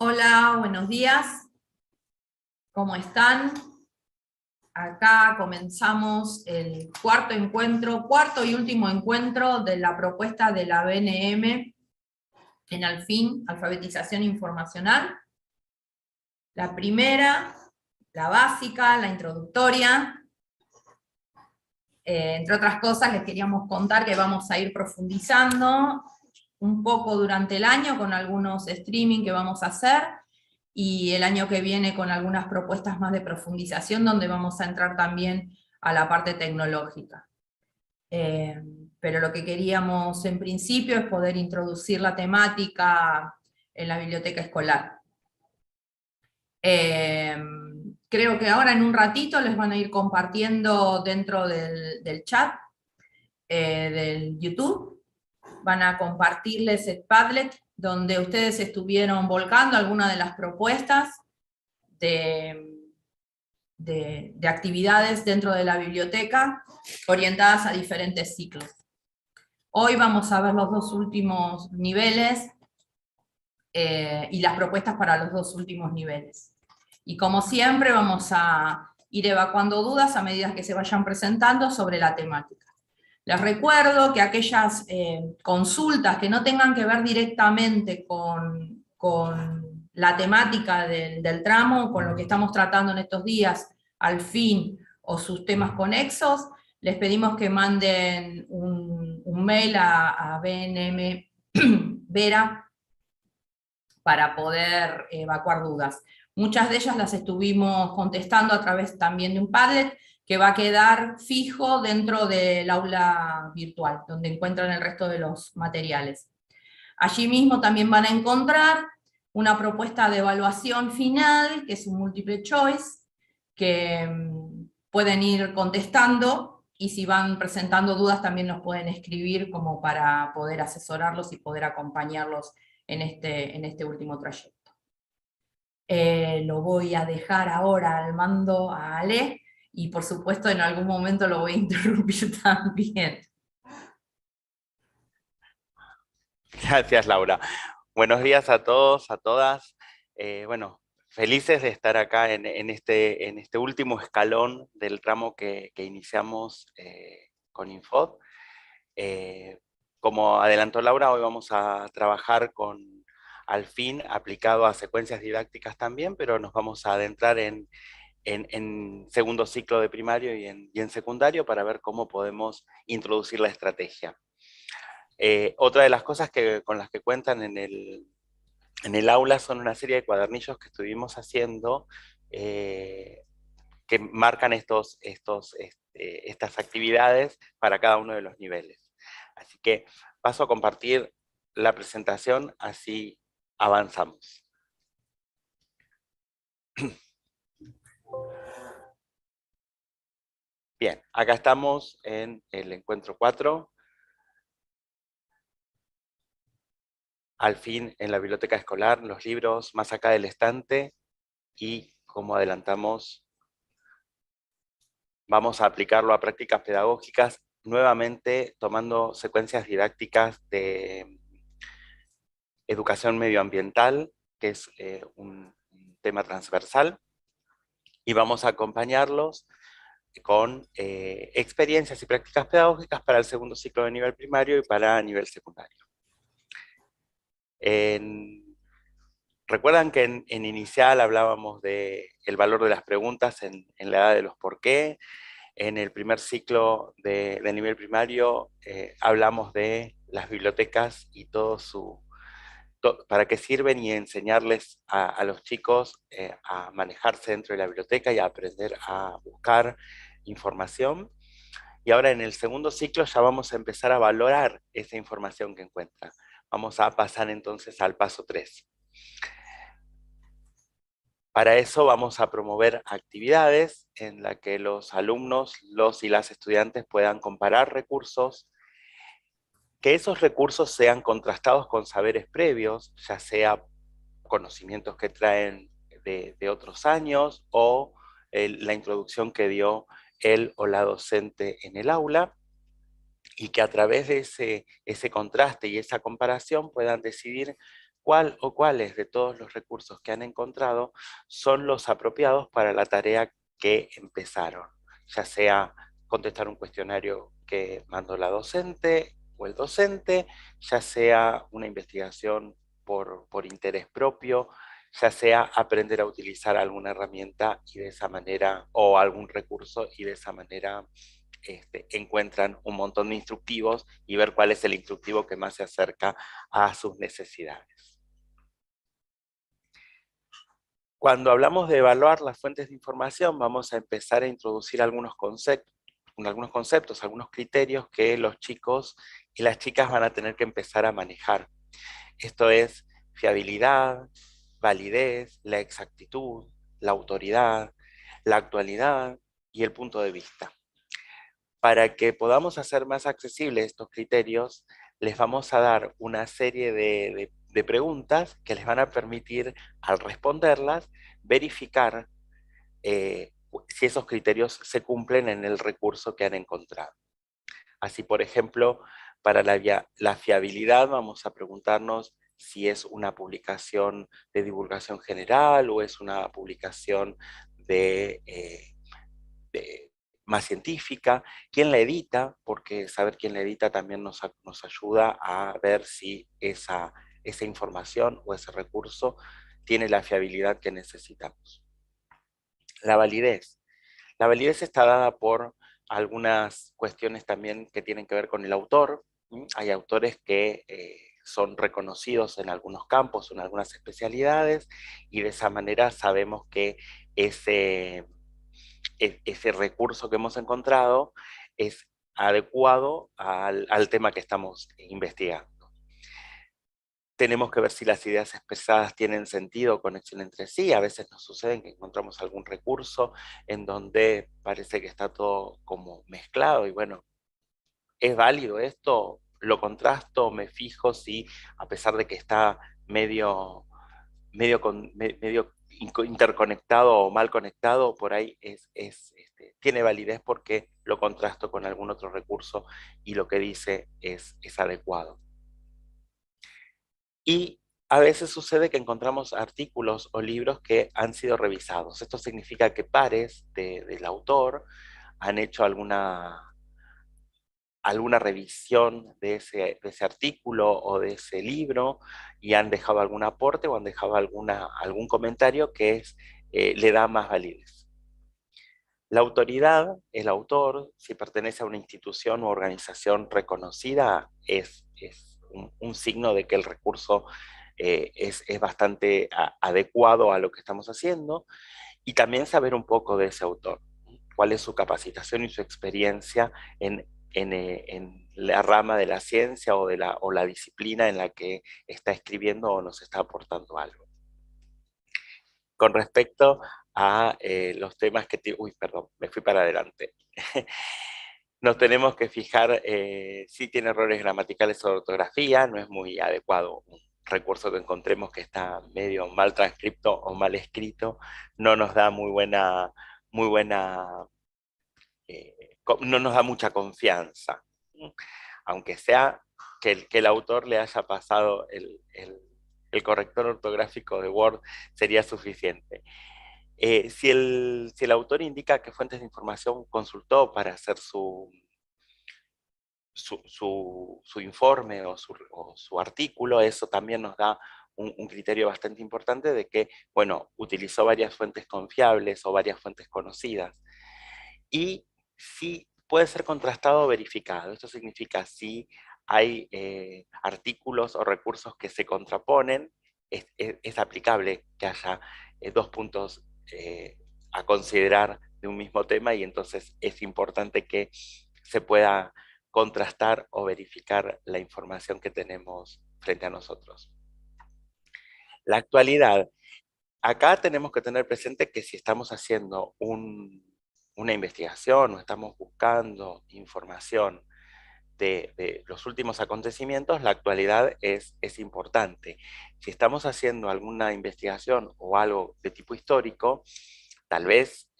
Hola, buenos días. ¿Cómo están? Acá comenzamos el cuarto y último encuentro de la propuesta de la BNM en Alfin, alfabetización informacional. La primera, la básica, la introductoria. Entre otras cosas, les queríamos contar que vamos a ir profundizando un poco durante el año con algunos streaming que vamos a hacer, y el año que viene con algunas propuestas más de profundización donde vamos a entrar también a la parte tecnológica. Pero lo que queríamos en principio es poder introducir la temática en la biblioteca escolar. Creo que ahora en un ratito les van a ir compartiendo dentro del chat del YouTube, van a compartirles el Padlet donde ustedes estuvieron volcando algunas de las propuestas de actividades dentro de la biblioteca orientadas a diferentes ciclos. Hoy vamos a ver los dos últimos niveles y las propuestas para los dos últimos niveles. Y como siempre vamos a ir evacuando dudas a medida que se vayan presentando sobre la temática. Les recuerdo que aquellas consultas que no tengan que ver directamente con la temática del tramo, con lo que estamos tratando en estos días, Alfin o sus temas conexos, les pedimos que manden un mail a BNM Vera para poder evacuar dudas. Muchas de ellas las estuvimos contestando a través también de un Padlet que va a quedar fijo dentro del aula virtual, donde encuentran el resto de los materiales. Allí mismo también van a encontrar una propuesta de evaluación final, que es un multiple choice, que pueden ir contestando, y si van presentando dudas también nos pueden escribir como para poder asesorarlos y poder acompañarlos en este último trayecto. Lo voy a dejar ahora al mando a Ale, y por supuesto en algún momento lo voy a interrumpir también. Gracias, Laura. Buenos días a todos, a todas. Bueno, felices de estar acá en este último escalón del tramo que iniciamos con Infod. Como adelantó Laura, hoy vamos a trabajar con Alfin aplicado a secuencias didácticas también, pero nos vamos a adentrar en segundo ciclo de primario y en secundario para ver cómo podemos introducir la estrategia. Otra de las cosas con las que cuentan en el aula son una serie de cuadernillos que estuvimos haciendo que marcan estas actividades para cada uno de los niveles. Así que paso a compartir la presentación, así avanzamos. Bien, acá estamos en el encuentro 4. Alfin en la biblioteca escolar, los libros más acá del estante, y como adelantamos, vamos a aplicarlo a prácticas pedagógicas, nuevamente tomando secuencias didácticas de educación medioambiental, que es un tema transversal, y vamos a acompañarlos con experiencias y prácticas pedagógicas para el segundo ciclo de nivel primario y para nivel secundario. Recuerdan que en inicial hablábamos del valor de las preguntas en la edad de los por qué. En el primer ciclo de nivel primario hablamos de las bibliotecas y para qué sirven, y enseñarles a los chicos a manejarse dentro de la biblioteca y a aprender a buscar información. Y ahora en el segundo ciclo ya vamos a empezar a valorar esa información que encuentran. Vamos a pasar entonces al paso 3. Para eso vamos a promover actividades en las que los alumnos, los y las estudiantes puedan comparar recursos, que esos recursos sean contrastados con saberes previos, ya sea conocimientos que traen de otros años o la introducción que dio él o la docente en el aula, y que a través de ese contraste y esa comparación puedan decidir cuál o cuáles de todos los recursos que han encontrado son los apropiados para la tarea que empezaron, ya sea contestar un cuestionario que mandó la docente o el docente, ya sea una investigación por interés propio, ya sea aprender a utilizar alguna herramienta y de esa manera, o algún recurso y de esa manera encuentran un montón de instructivos y ver cuál es el instructivo que más se acerca a sus necesidades. Cuando hablamos de evaluar las fuentes de información, vamos a empezar a introducir algunos conceptos, algunos criterios que los chicos y las chicas van a tener que empezar a manejar. Esto es fiabilidad, validez, la exactitud, la autoridad, la actualidad y el punto de vista. Para que podamos hacer más accesibles estos criterios, les vamos a dar una serie de preguntas que les van a permitir, al responderlas, verificar si esos criterios se cumplen en el recurso que han encontrado. Así, por ejemplo, para la fiabilidad vamos a preguntarnos si es una publicación de divulgación general o es una publicación de más científica, quién la edita, porque saber quién la edita también nos ayuda a ver si esa información o ese recurso tiene la fiabilidad que necesitamos. La validez. La validez está dada por algunas cuestiones también que tienen que ver con el autor. Hay autores que son reconocidos en algunos campos, en algunas especialidades, y de esa manera sabemos que ese recurso que hemos encontrado es adecuado al tema que estamos investigando. Tenemos que ver si las ideas expresadas tienen sentido o conexión entre sí. A veces nos sucede que encontramos algún recurso en donde parece que está todo como mezclado y bueno, ¿es válido esto? Lo contrasto, me fijo si a pesar de que está medio interconectado o mal conectado, por ahí tiene validez porque lo contrasto con algún otro recurso y lo que dice es adecuado. Y a veces sucede que encontramos artículos o libros que han sido revisados. Esto significa que pares del autor han hecho alguna revisión de ese artículo o de ese libro y han dejado algún aporte o han dejado algún comentario que le da más validez. La autoridad, el autor, si pertenece a una institución u organización reconocida, es un signo de que el recurso es bastante adecuado a lo que estamos haciendo, y también saber un poco de ese autor, cuál es su capacitación y su experiencia en la rama de la ciencia o la disciplina en la que está escribiendo o nos está aportando algo. Con respecto a los temas Uy, perdón, me fui para adelante. Nos tenemos que fijar si tiene errores gramaticales o de ortografía, no es muy adecuado un recurso que encontremos que está medio mal transcripto o mal escrito, no nos da muy buena no nos da mucha confianza, aunque sea que el autor le haya pasado el corrector ortográfico de Word, sería suficiente. Si el autor indica qué fuentes de información consultó para hacer su informe o su artículo, eso también nos da un criterio bastante importante de que, bueno, utilizó varias fuentes confiables o varias fuentes conocidas. Y si puede ser contrastado o verificado. Esto significa si hay artículos o recursos que se contraponen, es aplicable que haya dos puntos a considerar de un mismo tema y entonces es importante que se pueda contrastar o verificar la información que tenemos frente a nosotros. La actualidad. Acá tenemos que tener presente que si estamos haciendo una investigación o estamos buscando información de los últimos acontecimientos, la actualidad es importante. Si estamos haciendo alguna investigación o algo de tipo histórico, tal vez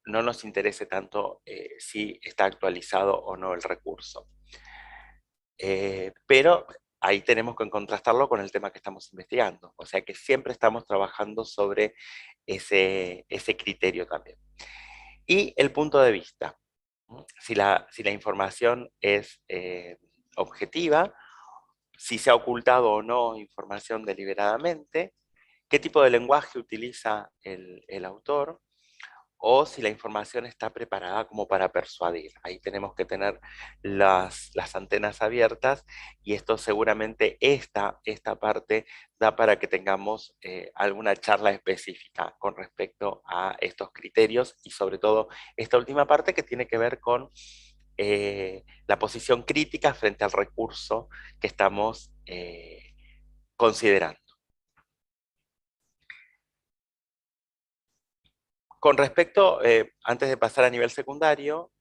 no nos interese tanto si está actualizado o no el recurso. Pero ahí tenemos que contrastarlo con el tema que estamos investigando. O sea que siempre estamos trabajando sobre ese criterio también. Y el punto de vista. Si la información es objetiva, si se ha ocultado o no información deliberadamente, qué tipo de lenguaje utiliza el autor, o si la información está preparada como para persuadir. Ahí tenemos que tener las antenas abiertas, y esto seguramente, esta parte da para que tengamos alguna charla específica con respecto a estos criterios, y sobre todo esta última parte que tiene que ver con la posición crítica frente al recurso que estamos considerando. Con respecto, antes de pasar a nivel secundario,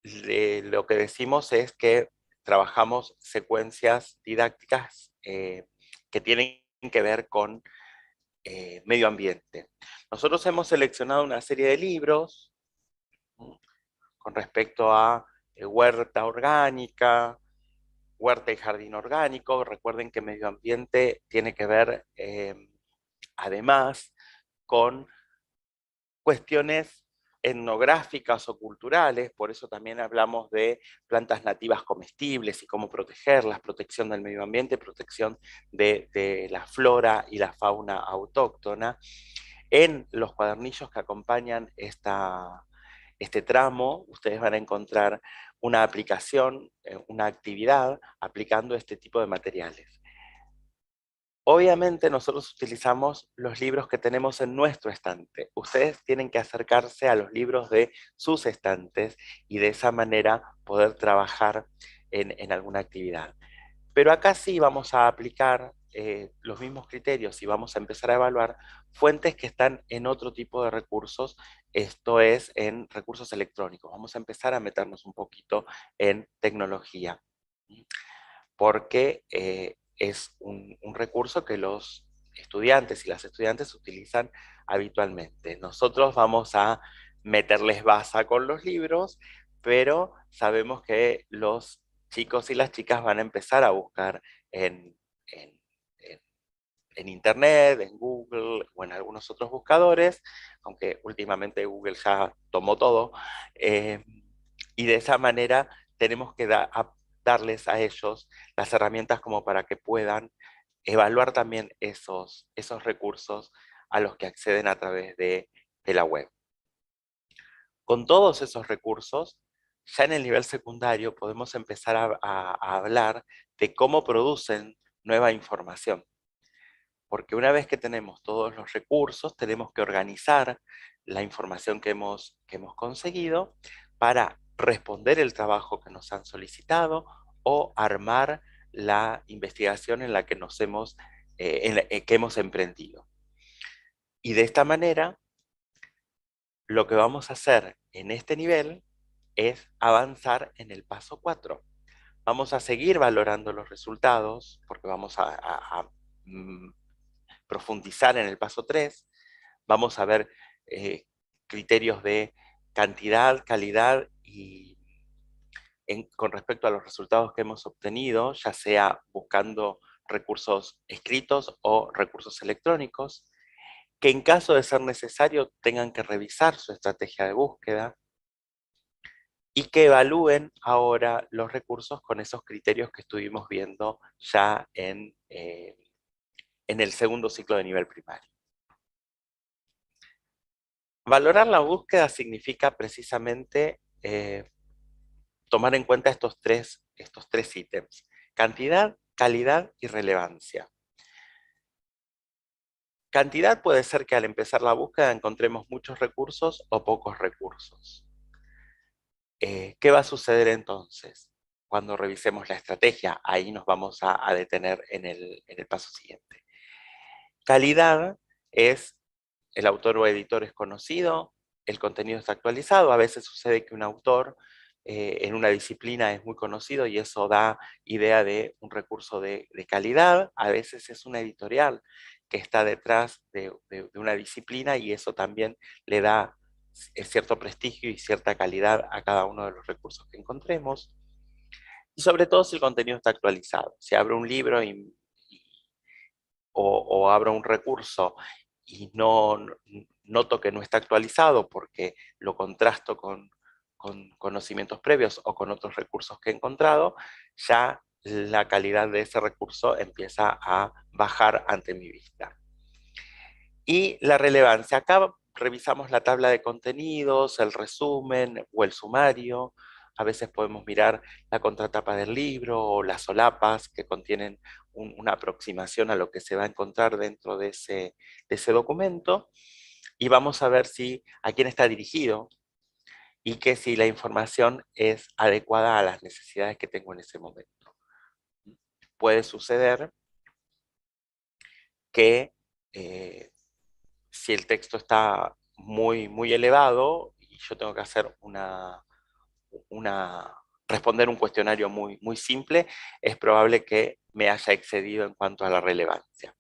lo que decimos es que trabajamos secuencias didácticas que tienen que ver con medio ambiente. Nosotros hemos seleccionado una serie de libros con respecto a huerta orgánica, huerta y jardín orgánico. Recuerden que medio ambiente tiene que ver además con cuestiones etnográficas o culturales, por eso también hablamos de plantas nativas comestibles y cómo protegerlas, protección del medio ambiente, protección de la flora y la fauna autóctona. En los cuadernillos que acompañan este tramo, ustedes van a encontrar una aplicación, una actividad aplicando este tipo de materiales. Obviamente nosotros utilizamos los libros que tenemos en nuestro estante. Ustedes tienen que acercarse a los libros de sus estantes y de esa manera poder trabajar en alguna actividad. Pero acá sí vamos a aplicar los mismos criterios y vamos a empezar a evaluar fuentes que están en otro tipo de recursos, esto es en recursos electrónicos. Vamos a empezar a meternos un poquito en tecnología, porque es un recurso que los estudiantes y las estudiantes utilizan habitualmente. Nosotros vamos a meterles baza con los libros, pero sabemos que los chicos y las chicas van a empezar a buscar en, en- en- en Internet, en Google o en algunos otros buscadores, aunque últimamente Google ya tomó todo, eh, y de esa manera tenemos que darles a ellos las herramientas como para que puedan evaluar también esos recursos a los que acceden a través de la web. Con todos esos recursos, ya en el nivel secundario podemos empezar a hablar de cómo producen nueva información. Porque una vez que tenemos todos los recursos, tenemos que organizar la información que hemos conseguido para responder el trabajo que nos han solicitado o armar la investigación en la que que hemos emprendido. Y de esta manera, lo que vamos a hacer en este nivel es avanzar en el paso 4. Vamos a seguir valorando los resultados porque vamos a mm, profundizar en el paso 3. Vamos a ver criterios de cantidad, calidad y con respecto a los resultados que hemos obtenido, ya sea buscando recursos escritos o recursos electrónicos, que en caso de ser necesario tengan que revisar su estrategia de búsqueda y que evalúen ahora los recursos con esos criterios que estuvimos viendo ya en el segundo ciclo de nivel primario. Valorar la búsqueda significa precisamente tomar en cuenta estos tres ítems: cantidad, calidad y relevancia. Cantidad puede ser que al empezar la búsqueda encontremos muchos recursos o pocos recursos. ¿Qué va a suceder entonces? Cuando revisemos la estrategia, ahí nos vamos a detener en el paso siguiente. Calidad es: el autor o editor es conocido, el contenido está actualizado. A veces sucede que un autor en una disciplina es muy conocido y eso da idea de un recurso de calidad. A veces es una editorial que está detrás de una disciplina y eso también le da cierto prestigio y cierta calidad a cada uno de los recursos que encontremos. Y sobre todo si el contenido está actualizado. Si abro un libro o abro un recurso y no noto que no está actualizado porque lo contrasto con conocimientos previos o con otros recursos que he encontrado, ya la calidad de ese recurso empieza a bajar ante mi vista. Y la relevancia. Acá revisamos la tabla de contenidos, el resumen o el sumario. A veces podemos mirar la contratapa del libro o las solapas que contienen una aproximación a lo que se va a encontrar dentro de ese documento. Y vamos a ver a quién está dirigido y que si la información es adecuada a las necesidades que tengo en ese momento. Puede suceder que si el texto está muy elevado y yo tengo que hacer responder un cuestionario muy simple, es probable que me haya excedido en cuanto a la relevancia.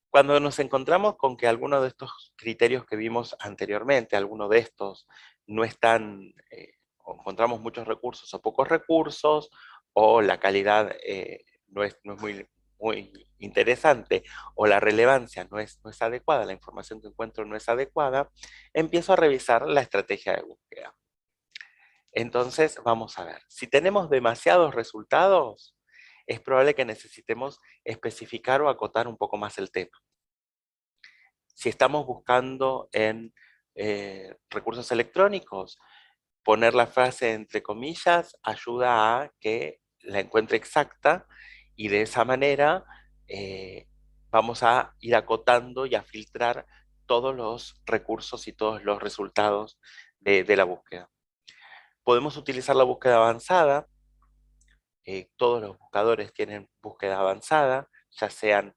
Cuando nos encontramos con que alguno de estos criterios que vimos anteriormente, alguno de estos no están, o encontramos muchos recursos o pocos recursos, o la calidad no es muy interesante, o la relevancia no es adecuada, la información que encuentro no es adecuada, empiezo a revisar la estrategia de búsqueda. Entonces, vamos a ver, si tenemos demasiados resultados, es probable que necesitemos especificar o acotar un poco más el tema. Si estamos buscando en recursos electrónicos, poner la frase entre comillas ayuda a que la encuentre exacta y de esa manera vamos a ir acotando y a filtrar todos los recursos y todos los resultados de la búsqueda. Podemos utilizar la búsqueda avanzada. Todos los buscadores tienen búsqueda avanzada, ya sean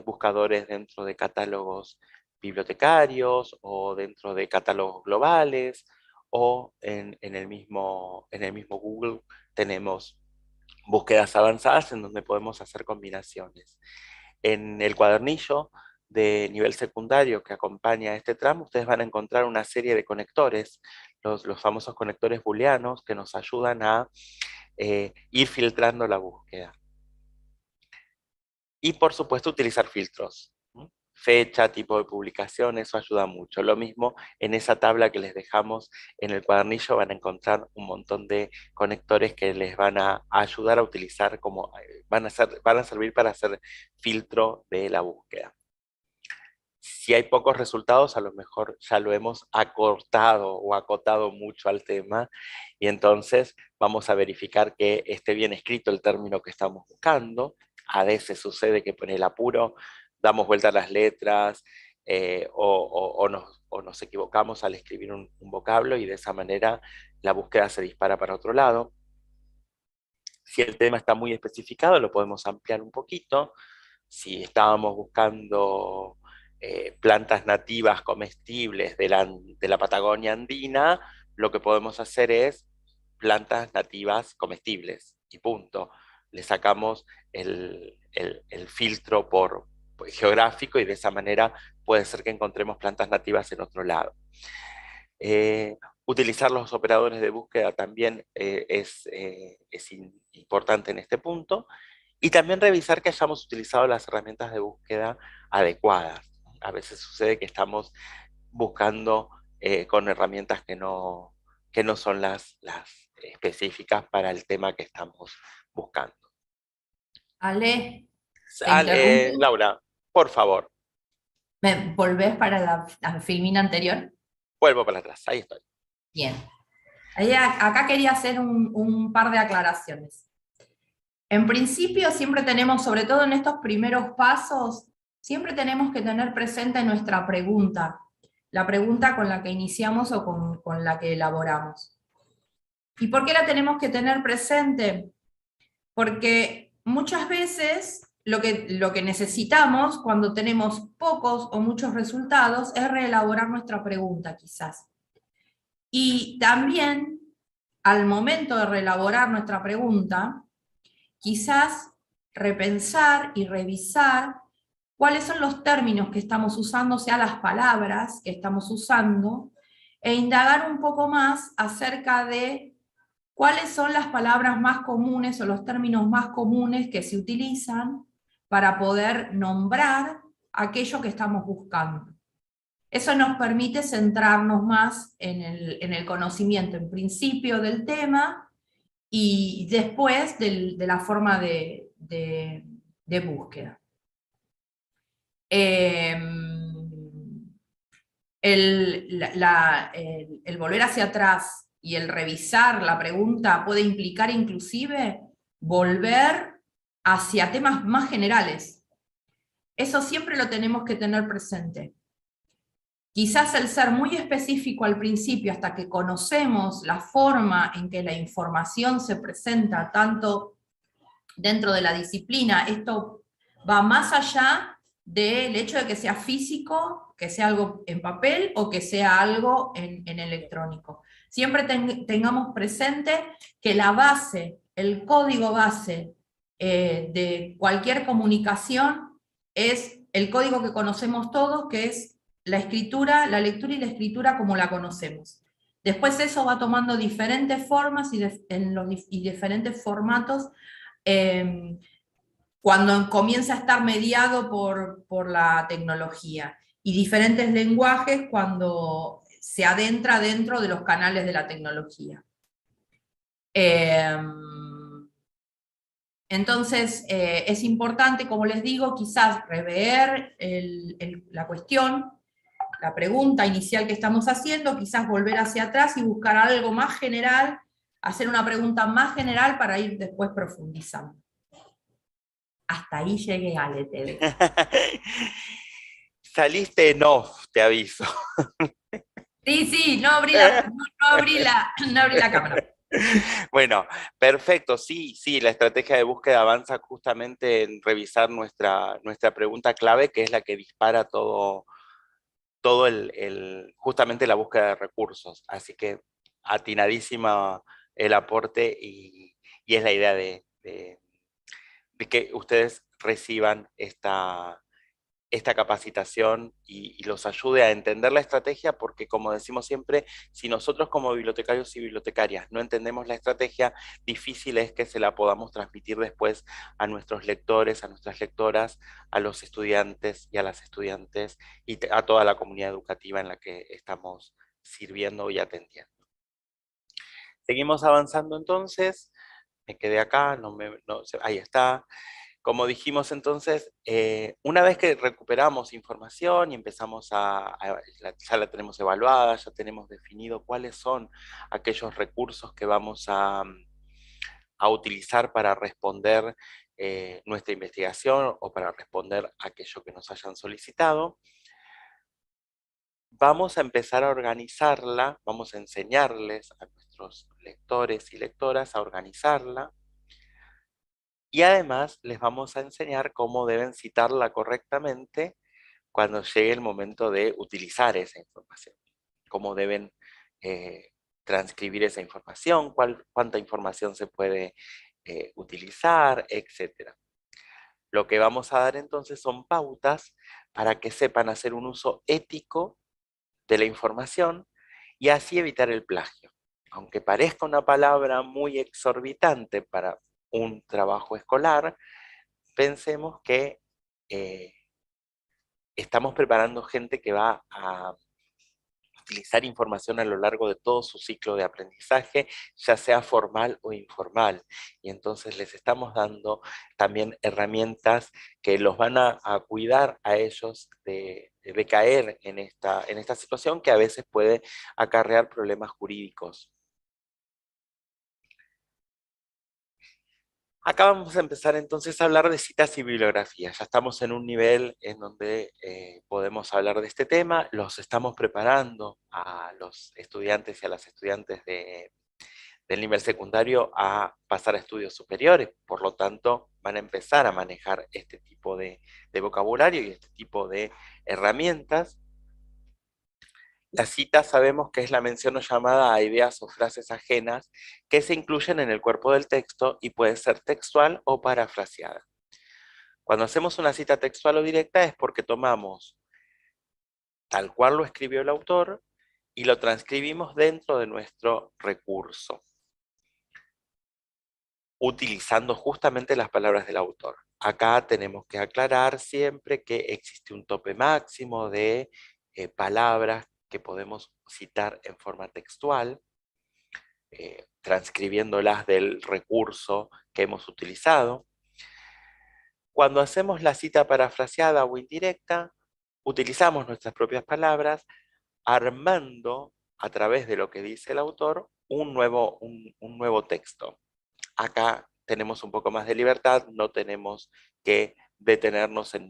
buscadores dentro de catálogos bibliotecarios o dentro de catálogos globales o en el mismo Google tenemos búsquedas avanzadas en donde podemos hacer combinaciones. En el cuadernillo de nivel secundario que acompaña a este tramo, ustedes van a encontrar una serie de conectores, los famosos conectores booleanos que nos ayudan a ir filtrando la búsqueda. Y por supuesto utilizar filtros. Fecha, tipo de publicación, eso ayuda mucho. Lo mismo en esa tabla que les dejamos en el cuadernillo van a encontrar un montón de conectores que les van a ayudar a utilizar como, van a servir para hacer filtro de la búsqueda. Si hay pocos resultados, a lo mejor ya lo hemos acortado o acotado mucho al tema y entonces vamos a verificar que esté bien escrito el término que estamos buscando. A veces sucede que por el apuro damos vuelta a las letras o nos equivocamos al escribir un vocablo y de esa manera la búsqueda se dispara para otro lado. Si el tema está muy especificado, lo podemos ampliar un poquito. Si estábamos buscando plantas nativas comestibles de la Patagonia andina, lo que podemos hacer es plantas nativas comestibles y punto. Le sacamos el filtro geográfico y de esa manera puede ser que encontremos plantas nativas en otro lado. Utilizar los operadores de búsqueda también es importante en este punto. Y también revisar que hayamos utilizado las herramientas de búsqueda adecuadas. A veces sucede que estamos buscando con herramientas que no son las específicas para el tema que estamos buscando. Ale, te interrumpo. Laura, por favor. ¿Me volvés para la filmina anterior? Vuelvo para atrás, ahí estoy. Bien. Acá quería hacer un par de aclaraciones. En principio siempre tenemos, sobre todo en estos primeros pasos, siempre tenemos que tener presente nuestra pregunta, la pregunta con la que iniciamos o con la que elaboramos. ¿Y por qué la tenemos que tener presente? Porque muchas veces lo que necesitamos cuando tenemos pocos o muchos resultados es reelaborar nuestra pregunta quizás. Y también al momento de reelaborar nuestra pregunta, quizás repensar y revisar cuáles son los términos que estamos usando, o sea, las palabras que estamos usando, e indagar un poco más acerca de ¿cuáles son las palabras más comunes o los términos más comunes que se utilizan para poder nombrar aquello que estamos buscando? Eso nos permite centrarnos más en el conocimiento, en principio del tema, y después de la forma de búsqueda. El volver hacia atrás y el revisar la pregunta puede implicar inclusive volver hacia temas más generales. Eso siempre lo tenemos que tener presente. Quizás el ser muy específico al principio, hasta que conocemos la forma en que la información se presenta, tanto dentro de la disciplina, esto va más allá del hecho de que sea físico, que sea algo en papel o que sea algo en electrónico. Siempre tengamos presente que la base, el código base de cualquier comunicación es el código que conocemos todos, que es la escritura, la lectura y la escritura como la conocemos. Después eso va tomando diferentes formas y diferentes formatos cuando comienza a estar mediado por la tecnología, y diferentes lenguajes cuando se adentra dentro de los canales de la tecnología. Entonces, es importante, como les digo, quizás rever la cuestión, la pregunta inicial que estamos haciendo, quizás volver hacia atrás y buscar algo más general, hacer una pregunta más general para ir después profundizando. Hasta ahí llegué, Ale, te dejo. Saliste en off, te aviso. Sí, no abrí la cámara. Bueno, perfecto, sí, la estrategia de búsqueda avanza justamente en revisar nuestra pregunta clave, que es la que dispara todo justamente la búsqueda de recursos. Así que atinadísima el aporte y es la idea de que ustedes reciban esta capacitación y los ayude a entender la estrategia, porque como decimos siempre, si nosotros como bibliotecarios y bibliotecarias no entendemos la estrategia, difícil es que se la podamos transmitir después a nuestros lectores, a nuestras lectoras, a los estudiantes y a las estudiantes y a toda la comunidad educativa en la que estamos sirviendo y atendiendo. Seguimos avanzando entonces, me quedé acá, ahí está. Como dijimos entonces, una vez que recuperamos información y empezamos ya la tenemos evaluada, ya tenemos definido cuáles son aquellos recursos que vamos a utilizar para responder nuestra investigación o para responder aquello que nos hayan solicitado, vamos a empezar a organizarla, vamos a enseñarles a nuestros lectores y lectoras a organizarla. Y además les vamos a enseñar cómo deben citarla correctamente cuando llegue el momento de utilizar esa información. Cómo deben transcribir esa información, cuánta información se puede utilizar, etc. Lo que vamos a dar entonces son pautas para que sepan hacer un uso ético de la información y así evitar el plagio. Aunque parezca una palabra muy exorbitante para un trabajo escolar, pensemos que estamos preparando gente que va a utilizar información a lo largo de todo su ciclo de aprendizaje, ya sea formal o informal. Y entonces les estamos dando también herramientas que los van a cuidar a ellos de caer en esta situación que a veces puede acarrear problemas jurídicos. Acá vamos a empezar entonces a hablar de citas y bibliografías. Ya estamos en un nivel en donde podemos hablar de este tema. Los estamos preparando a los estudiantes y a las estudiantes del nivel secundario a pasar a estudios superiores. Por lo tanto, van a empezar a manejar este tipo de vocabulario y este tipo de herramientas. La cita sabemos que es la mención o llamada a ideas o frases ajenas que se incluyen en el cuerpo del texto y puede ser textual o parafraseada. Cuando hacemos una cita textual o directa es porque tomamos tal cual lo escribió el autor y lo transcribimos dentro de nuestro recurso. utilizando justamente las palabras del autor. Acá tenemos que aclarar siempre que existe un tope máximo de palabras que podemos citar en forma textual, transcribiéndolas del recurso que hemos utilizado. Cuando hacemos la cita parafraseada o indirecta, utilizamos nuestras propias palabras, armando a través de lo que dice el autor un nuevo texto. Acá tenemos un poco más de libertad, no tenemos que detenernos en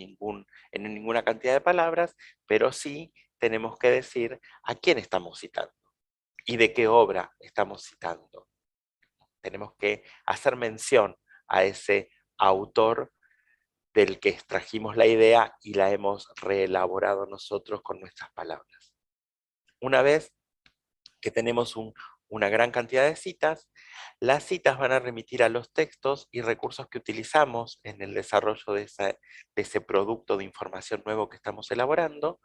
ninguna cantidad de palabras, pero sí tenemos que decir a quién estamos citando y de qué obra estamos citando. Tenemos que hacer mención a ese autor del que extrajimos la idea y la hemos reelaborado nosotros con nuestras palabras. Una vez que tenemos una gran cantidad de citas, las citas van a remitir a los textos y recursos que utilizamos en el desarrollo de ese producto de información nuevo que estamos elaborando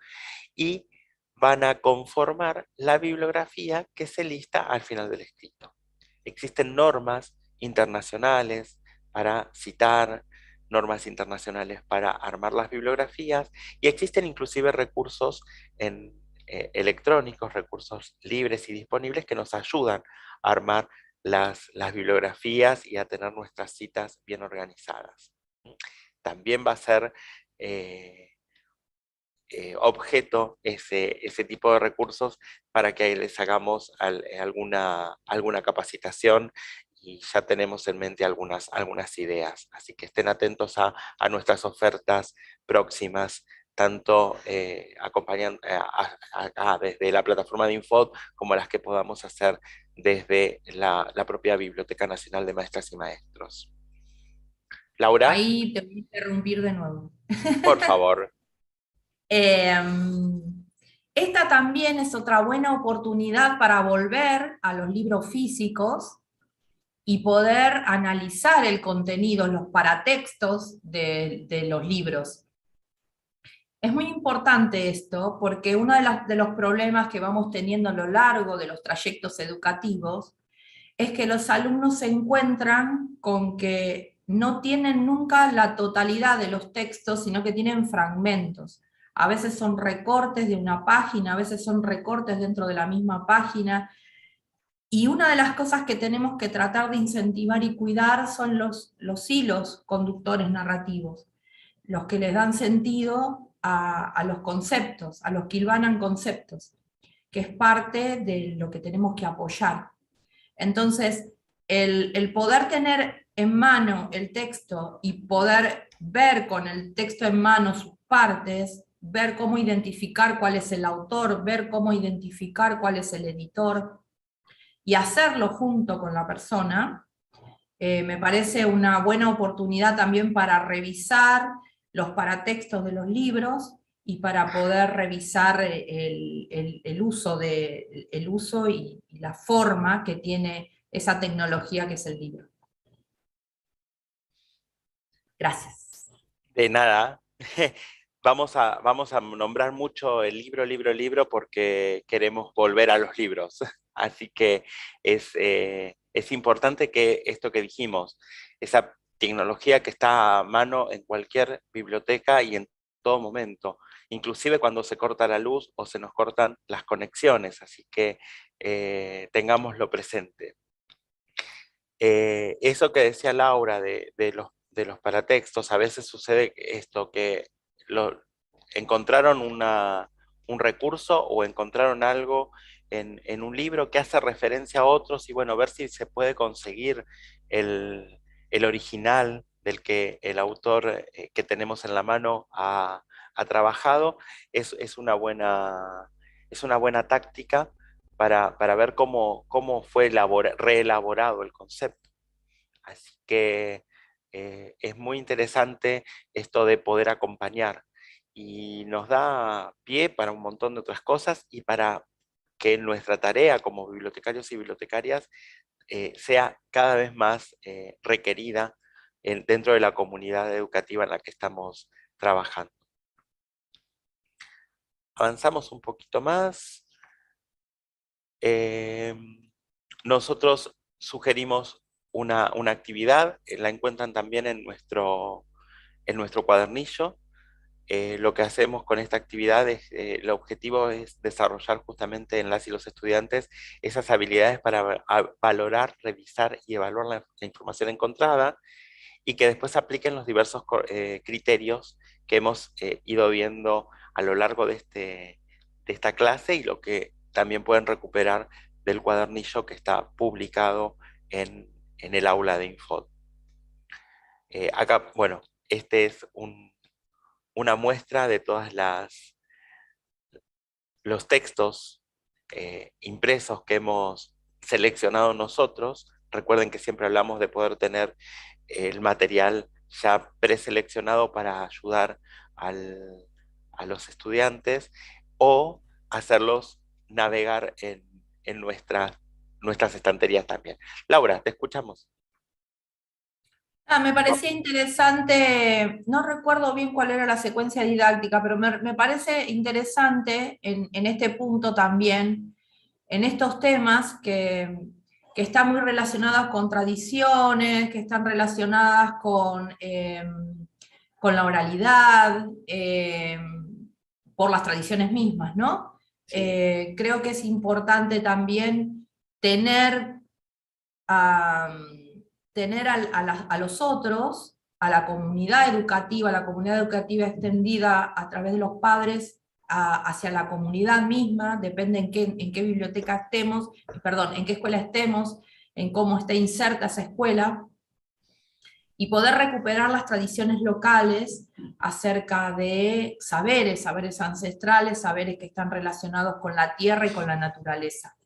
y van a conformar la bibliografía que se lista al final del escrito. Existen normas internacionales para citar, normas internacionales para armar las bibliografías y existen inclusive recursos electrónicos, recursos libres y disponibles que nos ayudan a armar las bibliografías y a tener nuestras citas bien organizadas. También va a ser objeto ese tipo de recursos para que les hagamos alguna capacitación y ya tenemos en mente algunas ideas. Así que estén atentos a nuestras ofertas próximas, tanto desde la plataforma de Infod como las que podamos hacer desde la propia Biblioteca Nacional de Maestras y Maestros. Laura, Ahí te voy a interrumpir de nuevo. por favor. Esta también es otra buena oportunidad para volver a los libros físicos y poder analizar el contenido, los paratextos de los libros. Es muy importante esto porque uno de los problemas que vamos teniendo a lo largo de los trayectos educativos es que los alumnos se encuentran con que no tienen nunca la totalidad de los textos, sino que tienen fragmentos. A veces son recortes de una página, a veces son recortes dentro de la misma página. Y una de las cosas que tenemos que tratar de incentivar y cuidar son los hilos conductores narrativos, los que les dan sentido a los conceptos, a los que hilvanan conceptos, que es parte de lo que tenemos que apoyar. Entonces, el poder tener en mano el texto y poder ver con el texto en mano sus partes, ver cómo identificar cuál es el autor, ver cómo identificar cuál es el editor, y hacerlo junto con la persona, me parece una buena oportunidad también para revisar los paratextos de los libros y para poder revisar el uso y la forma que tiene esa tecnología que es el libro. Gracias. De nada. Vamos a nombrar mucho el libro, porque queremos volver a los libros. Así que es importante que esto que dijimos, esa tecnología que está a mano en cualquier biblioteca y en todo momento, inclusive cuando se corta la luz o se nos cortan las conexiones. Así que tengámoslo presente. Eso que decía Laura de los paratextos, a veces sucede esto, que encontraron un recurso o encontraron algo en un libro que hace referencia a otros y bueno, ver si se puede conseguir el original del que el autor que tenemos en la mano ha trabajado, es una buena táctica para ver cómo fue reelaborado el concepto. Así que es muy interesante esto de poder acompañar y nos da pie para un montón de otras cosas y para que nuestra tarea como bibliotecarios y bibliotecarias sea cada vez más requerida dentro de la comunidad educativa en la que estamos trabajando. Avanzamos un poquito más. Nosotros sugerimos una actividad, la encuentran también en nuestro cuadernillo. Lo que hacemos con esta actividad es, el objetivo es desarrollar justamente en las y los estudiantes esas habilidades para valorar, revisar y evaluar la información encontrada, y que después apliquen los diversos criterios que hemos ido viendo a lo largo de esta clase, y lo que también pueden recuperar del cuadernillo que está publicado en el aula de Infod. Acá, bueno, este es una muestra de todas los textos impresos que hemos seleccionado nosotros. Recuerden que siempre hablamos de poder tener el material ya preseleccionado para ayudar a los estudiantes, o hacerlos navegar en nuestras estanterías también. Laura, te escuchamos. Me parecía interesante, no recuerdo bien cuál era la secuencia didáctica, pero me parece interesante en este punto también, en estos temas que están muy relacionadas con tradiciones, que están relacionadas con la oralidad, por las tradiciones mismas, ¿no? Sí, Creo que es importante también tener a, tener a los otros, a la comunidad educativa extendida a través de los padres, hacia la comunidad misma, depende en qué biblioteca estemos, perdón, en qué escuela estemos, en cómo esté inserta esa escuela, y poder recuperar las tradiciones locales acerca de saberes ancestrales, saberes que están relacionados con la tierra y con la naturaleza.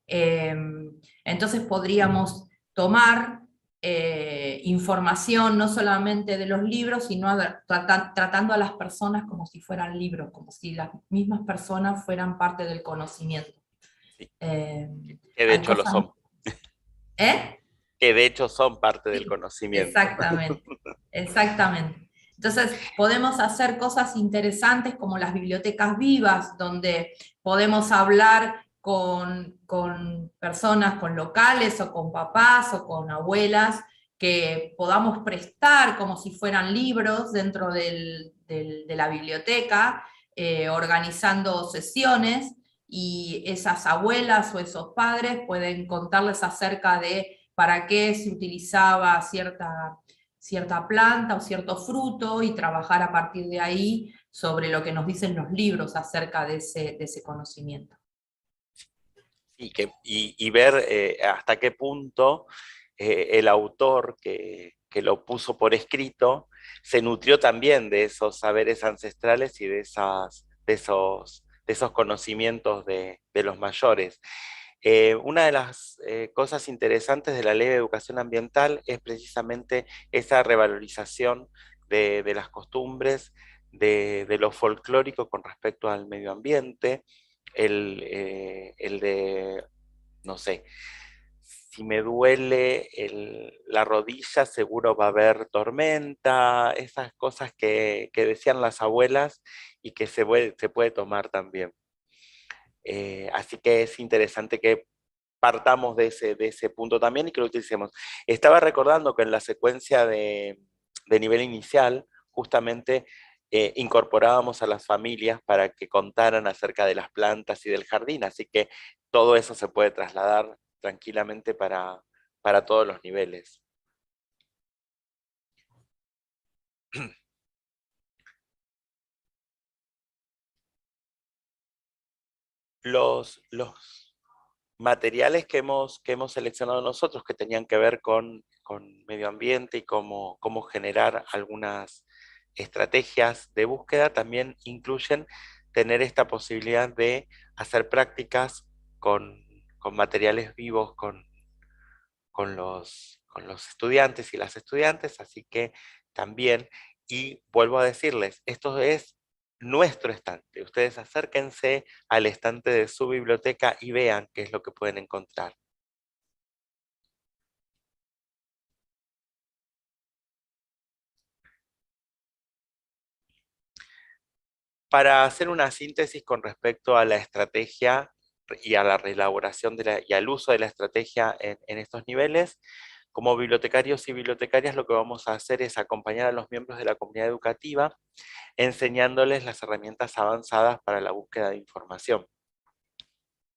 Entonces podríamos tomar información no solamente de los libros, sino tratando a las personas como si fueran libros, como si las mismas personas fueran parte del conocimiento. sí, Eh, que de Hay hecho lo cosas... son, ¿Eh? que de hecho son parte del Sí, conocimiento. exactamente, exactamente. Entonces, podemos hacer cosas interesantes como las bibliotecas vivas, donde podemos hablar con personas, con locales o con papás o con abuelas, que podamos prestar como si fueran libros dentro de la biblioteca, organizando sesiones, y esas abuelas o esos padres pueden contarles acerca de para qué se utilizaba cierta planta o cierto fruto, y trabajar a partir de ahí sobre lo que nos dicen los libros acerca de ese conocimiento. Y ver hasta qué punto el autor que lo puso por escrito se nutrió también de esos saberes ancestrales y de esos conocimientos de los mayores. Una de las cosas interesantes de la Ley de Educación Ambiental es precisamente esa revalorización de las costumbres, de lo folclórico con respecto al medio ambiente, el de, no sé, si me duele la rodilla, seguro va a haber tormenta, esas cosas que decían las abuelas y que se puede tomar también. Así que es interesante que partamos de ese punto también y que lo utilicemos. Estaba recordando que en la secuencia de nivel inicial, justamente incorporábamos a las familias para que contaran acerca de las plantas y del jardín, así que todo eso se puede trasladar tranquilamente para todos los niveles. Los materiales que hemos seleccionado nosotros, que tenían que ver con medio ambiente y cómo generar algunas estrategias de búsqueda, también incluyen tener esta posibilidad de hacer prácticas con materiales vivos, con los estudiantes y las estudiantes, así que también, y vuelvo a decirles, esto es nuestro estante. Ustedes acérquense al estante de su biblioteca y vean qué es lo que pueden encontrar. Para hacer una síntesis con respecto a la estrategia y a la reelaboración y al uso de la estrategia en estos niveles, Como bibliotecarios y bibliotecarias lo que vamos a hacer es acompañar a los miembros de la comunidad educativa enseñándoles las herramientas avanzadas para la búsqueda de información.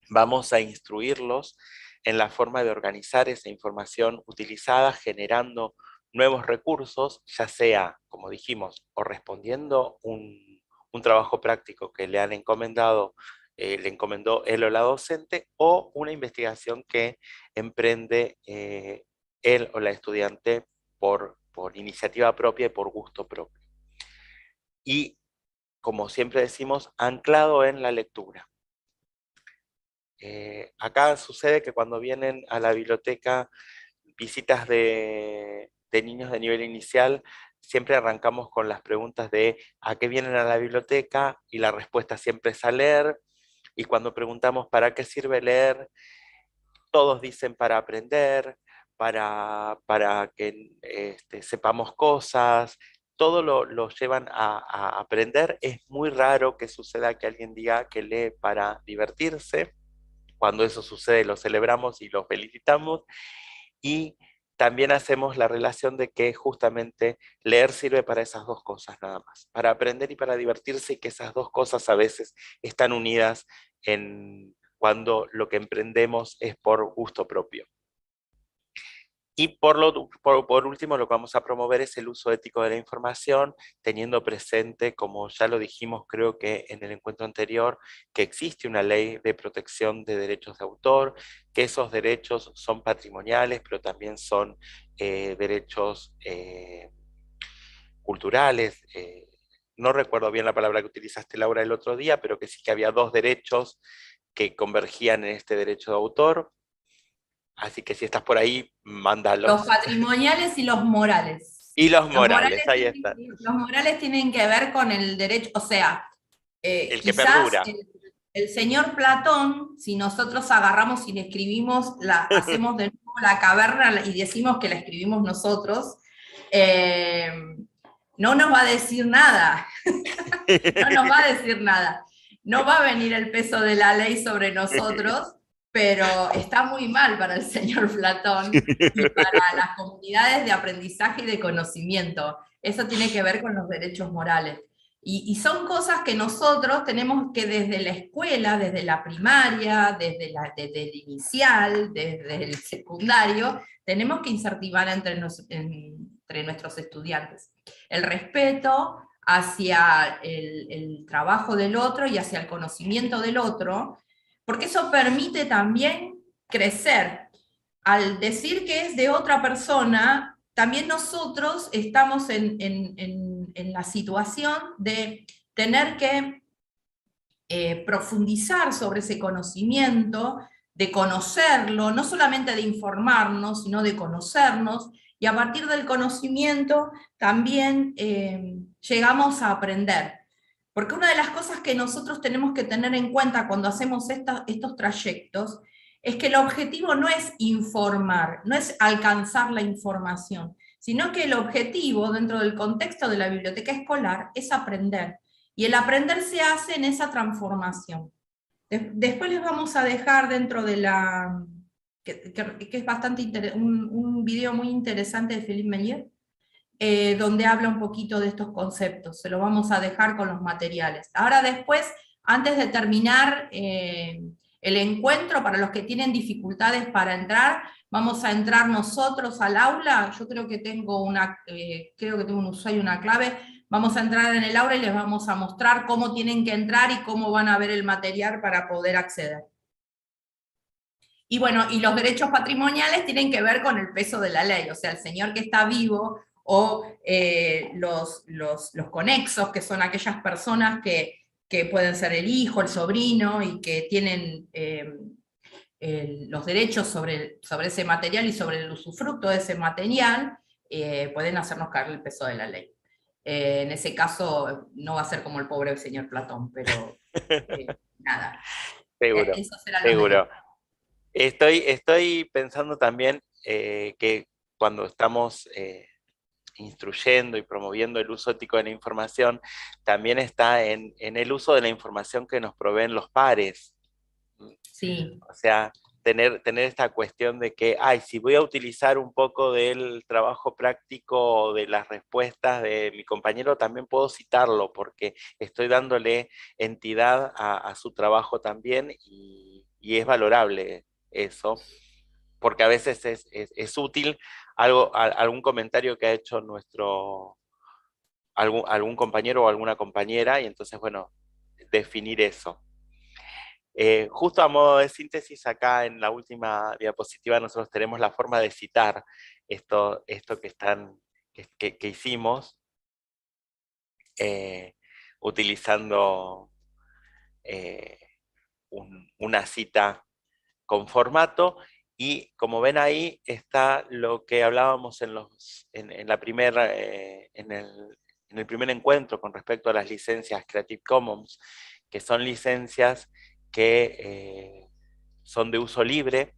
Vamos a instruirlos en la forma de organizar esa información utilizada, generando nuevos recursos, ya sea, como dijimos, o respondiendo un trabajo práctico que le han encomendado, le encomendó él o la docente, o una investigación que emprende él o la estudiante por iniciativa propia y por gusto propio. Y, como siempre decimos, anclado en la lectura. Acá sucede que cuando vienen a la biblioteca visitas de niños de nivel inicial, siempre arrancamos con las preguntas de ¿a qué vienen a la biblioteca? Y la respuesta siempre es a leer. Y cuando preguntamos ¿para qué sirve leer? Todos dicen para aprender, para que sepamos cosas. Todo lo llevan a aprender. Es muy raro que suceda que alguien diga que lee para divertirse. Cuando eso sucede lo celebramos y lo felicitamos, y también hacemos la relación de que justamente leer sirve para esas dos cosas nada más, para aprender y para divertirse, y que esas dos cosas a veces están unidas cuando lo que emprendemos es por gusto propio. Y por último, lo que vamos a promover es el uso ético de la información, teniendo presente, como ya lo dijimos creo que en el encuentro anterior, que existe una ley de protección de derechos de autor, que esos derechos son patrimoniales, pero también son derechos culturales. No recuerdo bien la palabra que utilizaste, Laura, el otro día, pero que sí que había dos derechos que convergían en este derecho de autor. Así que si estás por ahí, Los mándalos. patrimoniales y los morales. Y los Los morales, morales ahí tienen, están. los morales tienen que ver con el derecho, o sea, El que quizás perdura. el señor Platón, si nosotros agarramos y le escribimos, hacemos de nuevo la caverna y decimos que la escribimos nosotros, eh, no nos va a decir nada. No nos va a decir nada. No va a venir el peso de la ley sobre nosotros, pero está muy mal para el señor Platón y para las comunidades de aprendizaje y de conocimiento. Eso tiene que ver con los derechos morales. Y son cosas que nosotros tenemos que desde la escuela, desde la primaria, desde el inicial, desde el secundario, tenemos que incentivar entre nuestros estudiantes. El respeto hacia el trabajo del otro y hacia el conocimiento del otro, porque eso permite también crecer. Al decir que es de otra persona, también nosotros estamos en la situación de tener que profundizar sobre ese conocimiento, de conocerlo, no solamente de informarnos, sino de conocernos, y a partir del conocimiento también llegamos a aprender. Porque una de las cosas que nosotros tenemos que tener en cuenta cuando hacemos estos trayectos es que el objetivo no es informar, no es alcanzar la información, sino que el objetivo dentro del contexto de la biblioteca escolar es aprender. Y el aprender se hace en esa transformación. Después les vamos a dejar dentro de la... que es bastante un video muy interesante de Philippe Meunier, donde habla un poquito de estos conceptos. Se lo vamos a dejar con los materiales. Ahora después, antes de terminar el encuentro, para los que tienen dificultades para entrar, vamos a entrar nosotros al aula. Yo creo que tengo un usuario y una clave. Vamos a entrar en el aula y les vamos a mostrar cómo tienen que entrar y cómo van a ver el material para poder acceder. Y bueno, y los derechos patrimoniales tienen que ver con el peso de la ley, o sea, el señor que está vivo o los conexos, que son aquellas personas que pueden ser el hijo, el sobrino, y que tienen los derechos sobre ese material y sobre el usufructo de ese material, pueden hacernos caer el peso de la ley. En ese caso no va a ser como el pobre señor Platón, pero nada. Seguro, Eso será lo seguro. de... Estoy pensando también que cuando estamos instruyendo y promoviendo el uso ético de la información, también está en el uso de la información que nos proveen los pares. Sí. O sea, tener esta cuestión de que, ay, si voy a utilizar un poco del trabajo práctico o de las respuestas de mi compañero, también puedo citarlo, porque estoy dándole entidad a su trabajo también, y es valorable eso, porque a veces es útil algún comentario que ha hecho algún compañero o alguna compañera, y entonces, bueno, definir eso. Justo a modo de síntesis, acá en la última diapositiva nosotros tenemos la forma de citar esto que hicimos, eh, utilizando eh, una cita con formato, y como ven ahí está lo que hablábamos en la primera, en el primer encuentro con respecto a las licencias Creative Commons, que son licencias que son de uso libre.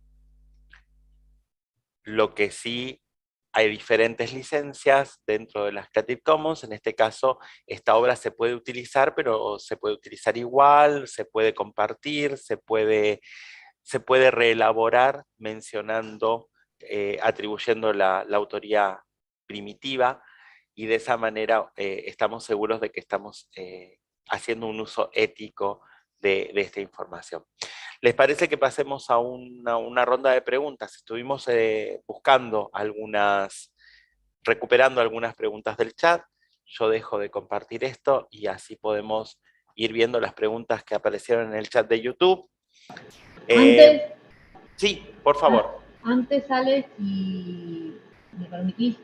Lo que sí, hay diferentes licencias dentro de las Creative Commons. En este caso, esta obra se puede utilizar, pero se puede utilizar igual, se puede compartir, se puede reelaborar mencionando, atribuyendo la autoría primitiva, y de esa manera estamos seguros de que estamos haciendo un uso ético de esta información. ¿Les parece que pasemos a una ronda de preguntas? Estuvimos recuperando algunas preguntas del chat. Yo dejo de compartir esto y así podemos ir viendo las preguntas que aparecieron en el chat de YouTube. Antes, Sí, por favor. Antes, Alex, si me permitís,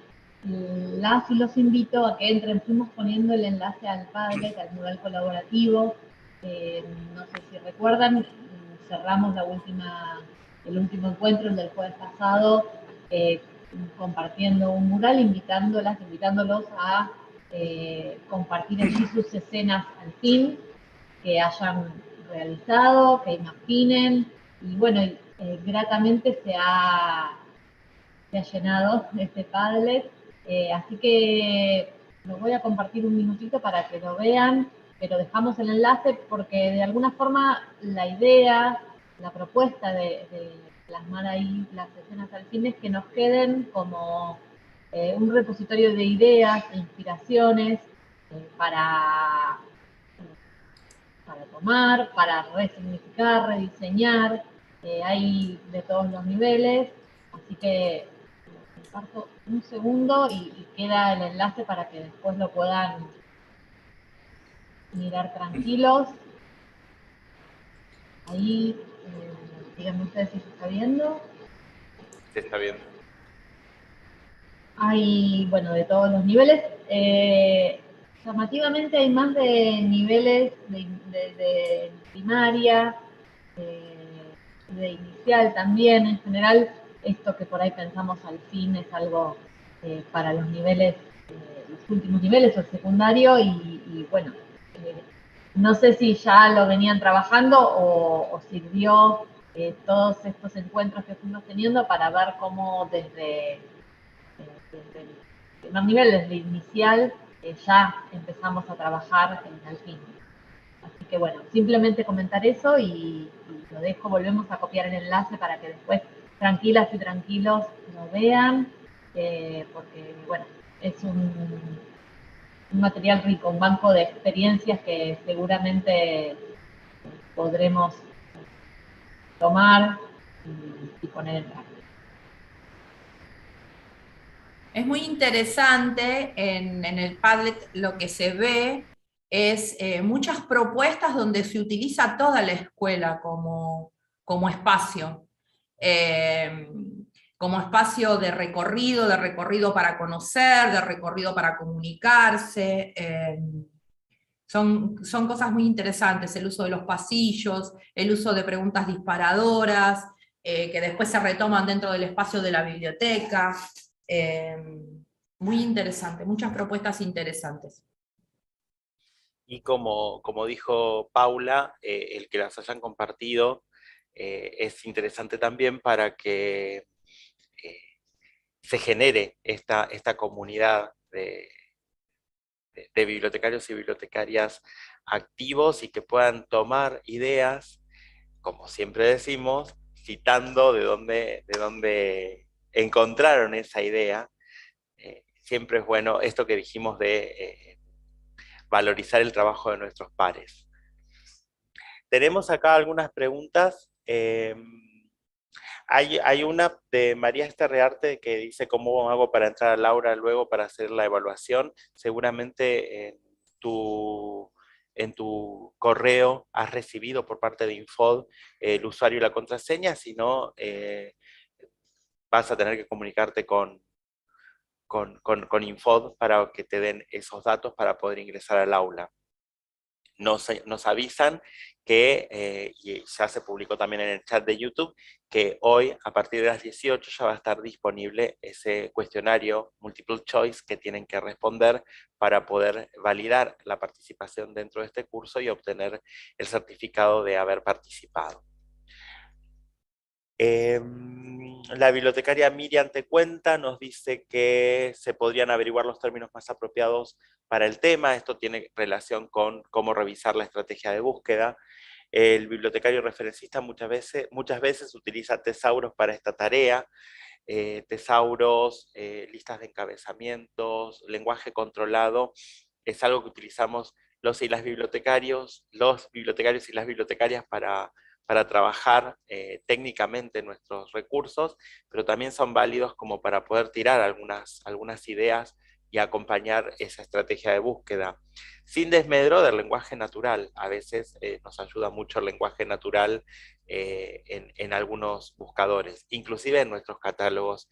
las y los invito a que entren. Fuimos poniendo el enlace al Padlet, al mural colaborativo. No sé si recuerdan, cerramos el último encuentro, el del jueves pasado, compartiendo un mural, invitándolos a compartir allí sus escenas al fin, que hayan realizado, que imaginen, y bueno, gratamente se ha llenado este Padlet, así que lo voy a compartir un minutito para que lo vean, pero dejamos el enlace porque de alguna forma la idea, la propuesta de plasmar ahí las escenas al fin es que nos queden como un repositorio de ideas e inspiraciones para tomar, para resignificar, rediseñar, hay de todos los niveles, así que comparto un segundo y queda el enlace para que después lo puedan mirar tranquilos. Ahí, díganme ustedes si se está viendo. Se está viendo. Hay, bueno, de todos los niveles. Llamativamente hay más de niveles de primaria, de inicial también. En general, esto que por ahí pensamos al fin es algo para los niveles, los últimos niveles o el secundario, y bueno, no sé si ya lo venían trabajando o sirvió todos estos encuentros que fuimos teniendo para ver cómo desde el primer nivel, desde el inicial, ya empezamos a trabajar en el fin. Así que bueno, simplemente comentar eso y lo dejo, volvemos a copiar el enlace para que después tranquilas y tranquilos lo vean, porque bueno, es un material rico, un banco de experiencias que seguramente podremos tomar y poner en práctica. Es muy interesante en el Padlet lo que se ve es muchas propuestas donde se utiliza toda la escuela como espacio. Como espacio de recorrido para conocer, de recorrido para comunicarse. Son cosas muy interesantes, el uso de los pasillos, el uso de preguntas disparadoras, que después se retoman dentro del espacio de la biblioteca. Muy interesante, muchas propuestas interesantes. Y como dijo Paula, el que las hayan compartido es interesante también para que se genere esta comunidad de bibliotecarios y bibliotecarias activos, y que puedan tomar ideas, como siempre decimos, citando de dónde encontraron esa idea. Siempre es bueno esto que dijimos de valorizar el trabajo de nuestros pares. Tenemos acá algunas preguntas. Hay una de María Esterrearte que dice: ¿cómo hago para entrar al aula luego para hacer la evaluación? Seguramente en tu correo has recibido por parte de Infod el usuario y la contraseña, si no, vas a tener que comunicarte con Infod para que te den esos datos para poder ingresar al aula. Nos avisan que, y ya se publicó también en el chat de YouTube, que hoy a partir de las 18 ya va a estar disponible ese cuestionario multiple choice que tienen que responder para poder validar la participación dentro de este curso y obtener el certificado de haber participado. La bibliotecaria Miriam Te Cuenta nos dice que se podrían averiguar los términos más apropiados para el tema. Esto tiene relación con cómo revisar la estrategia de búsqueda. El bibliotecario referencista muchas veces utiliza tesauros para esta tarea. Tesauros, listas de encabezamientos, lenguaje controlado, es algo que utilizamos los y las bibliotecarios y las bibliotecarias para trabajar técnicamente nuestros recursos, pero también son válidos como para poder tirar algunas ideas y acompañar esa estrategia de búsqueda. Sin desmedro del lenguaje natural. A veces nos ayuda mucho el lenguaje natural en algunos buscadores, inclusive en nuestros catálogos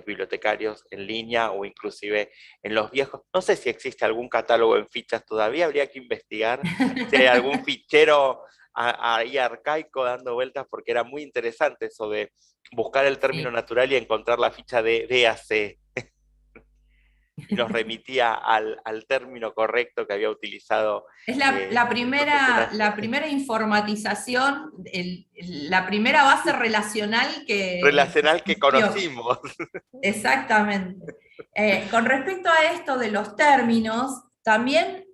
bibliotecarios en línea o inclusive en los viejos. No sé si existe algún catálogo en fichas todavía, habría que investigar si hay algún fichero ahí arcaico dando vueltas, porque era muy interesante eso de buscar el término natural y encontrar la ficha de DAC. Y nos remitía al término correcto que había utilizado. Es la primera informatización, la primera base relacional que conocimos. Exactamente. Con respecto a esto de los términos, también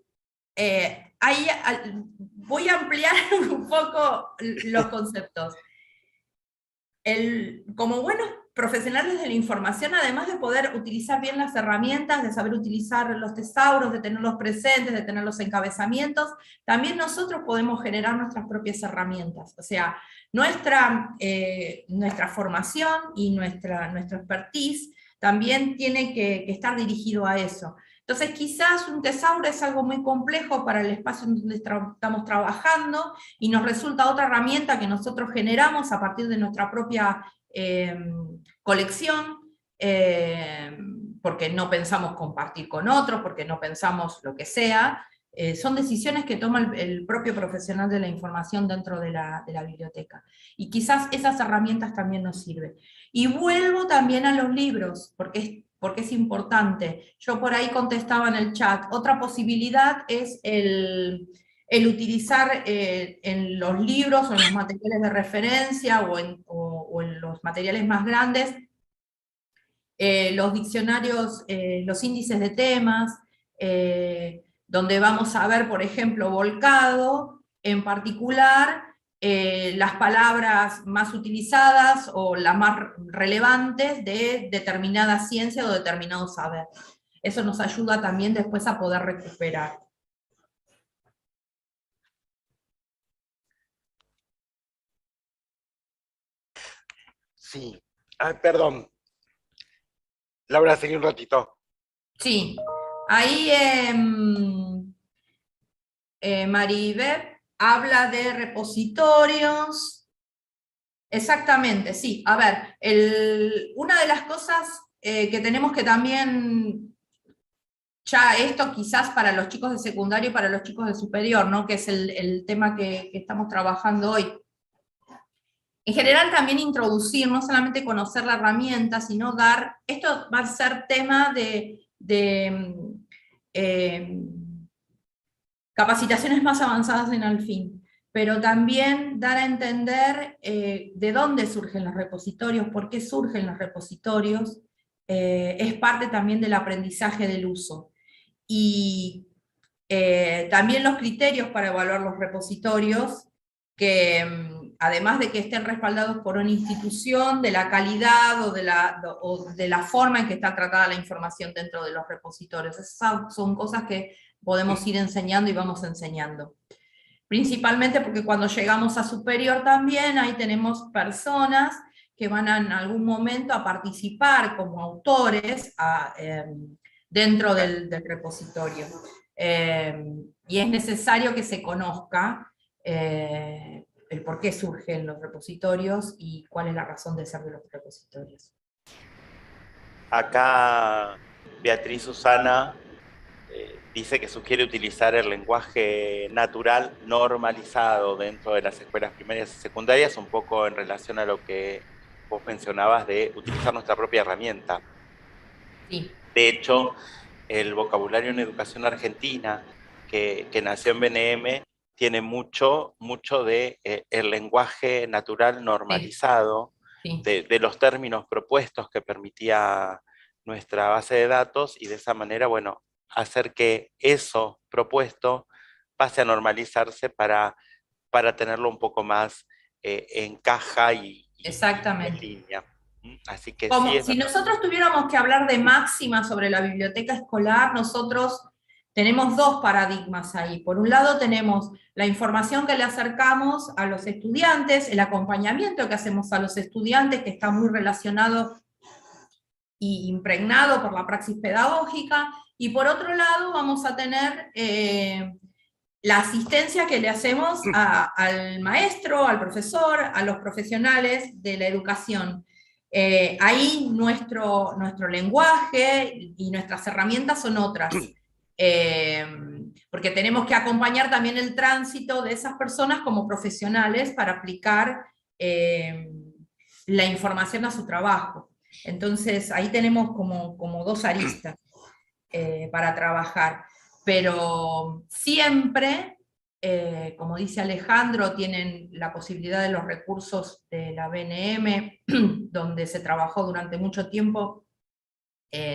voy a ampliar un poco los conceptos. Como buenos profesionales de la información, además de poder utilizar bien las herramientas, de saber utilizar los tesauros, de tenerlos presentes, de tener los encabezamientos, también nosotros podemos generar nuestras propias herramientas. O sea, nuestra formación y nuestra expertise también tiene que estar dirigido a eso. Entonces quizás un tesauro es algo muy complejo para el espacio en donde estamos trabajando, y nos resulta otra herramienta que nosotros generamos a partir de nuestra propia colección, porque no pensamos compartir con otros, porque no pensamos lo que sea. Son decisiones que toma el propio profesional de la información dentro de la biblioteca. Y quizás esas herramientas también nos sirven. Y vuelvo también a los libros, porque es importante. Yo por ahí contestaba en el chat, otra posibilidad es el utilizar en los libros o en los materiales de referencia o en los materiales más grandes, los diccionarios, los índices de temas, donde vamos a ver, por ejemplo, volcado, en particular, las palabras más utilizadas o las más relevantes de determinada ciencia o determinado saber. Eso nos ayuda también después a poder recuperar. Sí. Ay, perdón. Laura, seguí un ratito. Sí. Ahí Maribel habla de repositorios. Exactamente, sí. A ver, una de las cosas que tenemos que también, ya esto quizás para los chicos de secundario y para los chicos de superior, ¿no? Que es el tema que estamos trabajando hoy. En general también introducir, no solamente conocer la herramienta, sino esto va a ser tema de capacitaciones más avanzadas en Alfin, pero también dar a entender de dónde surgen los repositorios, por qué surgen los repositorios, es parte también del aprendizaje del uso. Y también los criterios para evaluar los repositorios, que además de que estén respaldados por una institución, de la calidad o de la forma en que está tratada la información dentro de los repositorios. Esas son cosas que podemos ir enseñando y vamos enseñando. Principalmente porque cuando llegamos a superior también, ahí tenemos personas que van en algún momento a participar como autores dentro del repositorio. Y es necesario que se conozca el por qué surgen los repositorios y cuál es la razón de ser de los repositorios. Acá Beatriz Susana dice que sugiere utilizar el lenguaje natural normalizado dentro de las escuelas primarias y secundarias, un poco en relación a lo que vos mencionabas de utilizar nuestra propia herramienta. Sí. De hecho, el vocabulario en educación argentina, que nació en BNM, tiene mucho de el lenguaje natural normalizado, Sí. de los términos propuestos que permitía nuestra base de datos, y de esa manera, bueno, hacer que eso propuesto pase a normalizarse para tenerlo un poco más en caja y Exactamente. en línea. Así que Como sí, es si verdad. nosotros tuviéramos que hablar de máximas sobre la biblioteca escolar, nosotros tenemos dos paradigmas ahí. Por un lado tenemos la información que le acercamos a los estudiantes, el acompañamiento que hacemos a los estudiantes, que está muy relacionado y impregnado por la praxis pedagógica, y por otro lado vamos a tener la asistencia que le hacemos al maestro, al profesor, a los profesionales de la educación. Ahí nuestro lenguaje y nuestras herramientas son otras, porque tenemos que acompañar también el tránsito de esas personas como profesionales para aplicar la información a su trabajo. Entonces ahí tenemos como dos aristas para trabajar, pero siempre, como dice Alejandro, tienen la posibilidad de los recursos de la BNM, donde se trabajó durante mucho tiempo,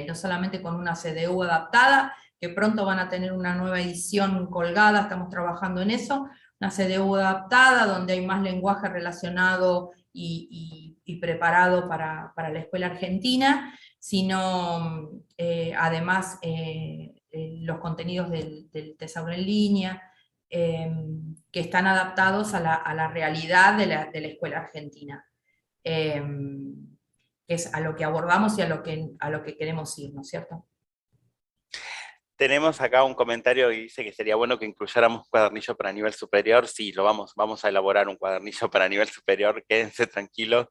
no solamente con una CDU adaptada, que pronto van a tener una nueva edición colgada, estamos trabajando en eso, una CDU adaptada, donde hay más lenguaje relacionado y preparado para la escuela argentina, sino además los contenidos del Tesauro en línea, que están adaptados a la realidad de la escuela argentina. Que es a lo que abordamos y a lo que queremos ir, ¿no es cierto? Tenemos acá un comentario que dice que sería bueno que incluyéramos un cuadernillo para nivel superior. Sí, lo vamos a elaborar un cuadernillo para nivel superior, quédense tranquilos.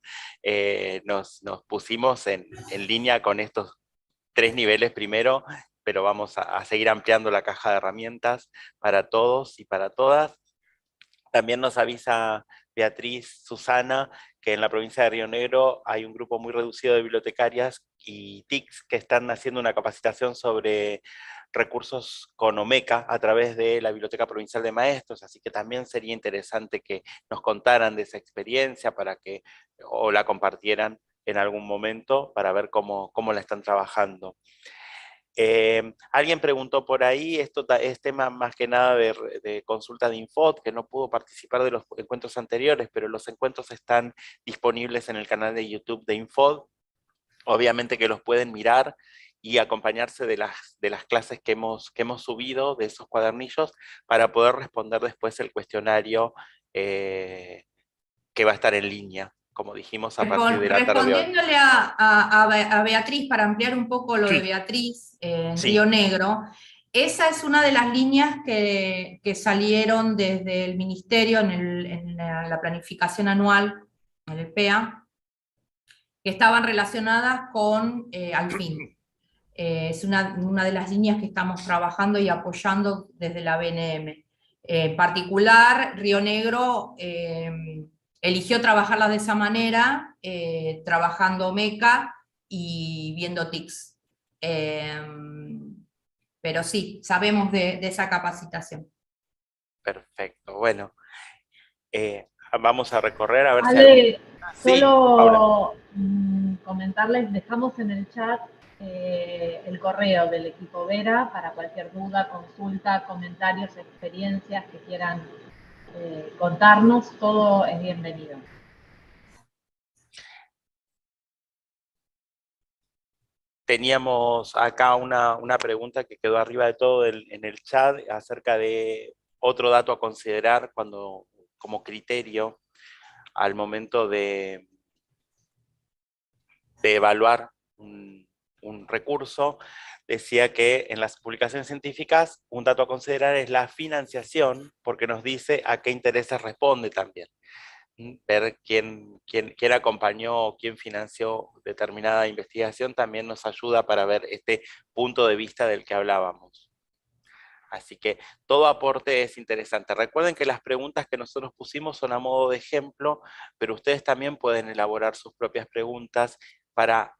Nos pusimos en línea con estos 3 niveles primero, pero vamos a seguir ampliando la caja de herramientas para todos y para todas. También nos avisa Beatriz Susana que en la provincia de Río Negro hay un grupo muy reducido de bibliotecarias y TICs que están haciendo una capacitación sobre recursos con OMECA a través de la Biblioteca Provincial de Maestros, así que también sería interesante que nos contaran de esa experiencia o la compartieran en algún momento para ver cómo la están trabajando. Alguien preguntó por ahí, esto es tema más que nada de consulta de Infod, que no pudo participar de los encuentros anteriores, pero los encuentros están disponibles en el canal de YouTube de Infod. Obviamente que los pueden mirar y acompañarse de las clases que hemos subido, de esos cuadernillos, para poder responder después el cuestionario que va a estar en línea, como dijimos, a partir de la tarde de hoy. Respondiéndole a Beatriz, para ampliar un poco lo de Beatriz en Sí. Río Negro, esa es una de las líneas que salieron desde el Ministerio en la planificación anual, en el PEA, que estaban relacionadas con Alfin. Es una de las líneas que estamos trabajando y apoyando desde la BNM. En particular, Río Negro eligió trabajarla de esa manera, trabajando MECA y viendo TICs. Pero sí, sabemos de esa capacitación. Perfecto, bueno. Vamos a recorrer a ver Ale, si solo comentarles, dejamos en el chat el correo del equipo Vera para cualquier duda, consulta, comentarios, experiencias que quieran contarnos, todo es bienvenido. Teníamos acá una pregunta que quedó arriba de todo en el chat acerca de otro dato a considerar como criterio al momento de evaluar un recurso. Decía que en las publicaciones científicas un dato a considerar es la financiación, porque nos dice a qué intereses responde también. Ver quién acompañó o quién financió determinada investigación también nos ayuda para ver este punto de vista del que hablábamos. Así que todo aporte es interesante. Recuerden que las preguntas que nosotros pusimos son a modo de ejemplo, pero ustedes también pueden elaborar sus propias preguntas para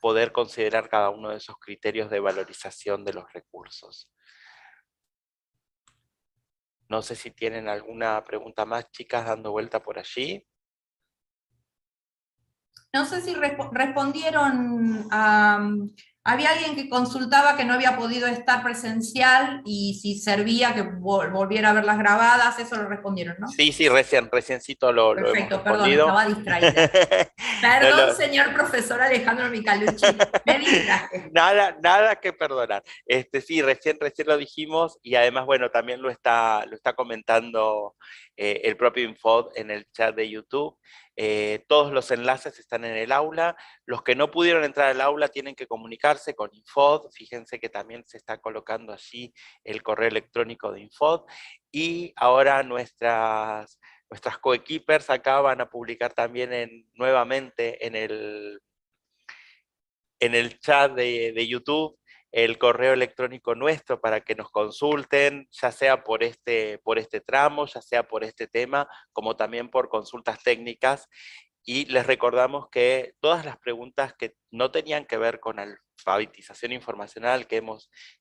poder considerar cada uno de esos criterios de valorización de los recursos. No sé si tienen alguna pregunta más, chicas, dando vuelta por allí. No sé si respondieron a... Había alguien que consultaba que no había podido estar presencial y si servía que volviera a ver las grabadas, eso lo respondieron, ¿no? Sí, reciencito lo hemos Perfecto, perdón, respondido. estaba distraída. No, Perdón, señor profesor Alejandro Micalucci, me distraje. Nada que perdonar. Sí, recién lo dijimos y además, bueno, también lo está comentando el propio Infod en el chat de YouTube. Todos los enlaces están en el aula. Los que no pudieron entrar al aula tienen que comunicarse con Infod. Fíjense que también se está colocando allí el correo electrónico de Infod. Y ahora nuestras coequippers acá van a publicar también nuevamente en el chat de YouTube el correo electrónico nuestro para que nos consulten, ya sea por este tramo, ya sea por este tema, como también por consultas técnicas. Y les recordamos que todas las preguntas que no tenían que ver con alfabetización informacional que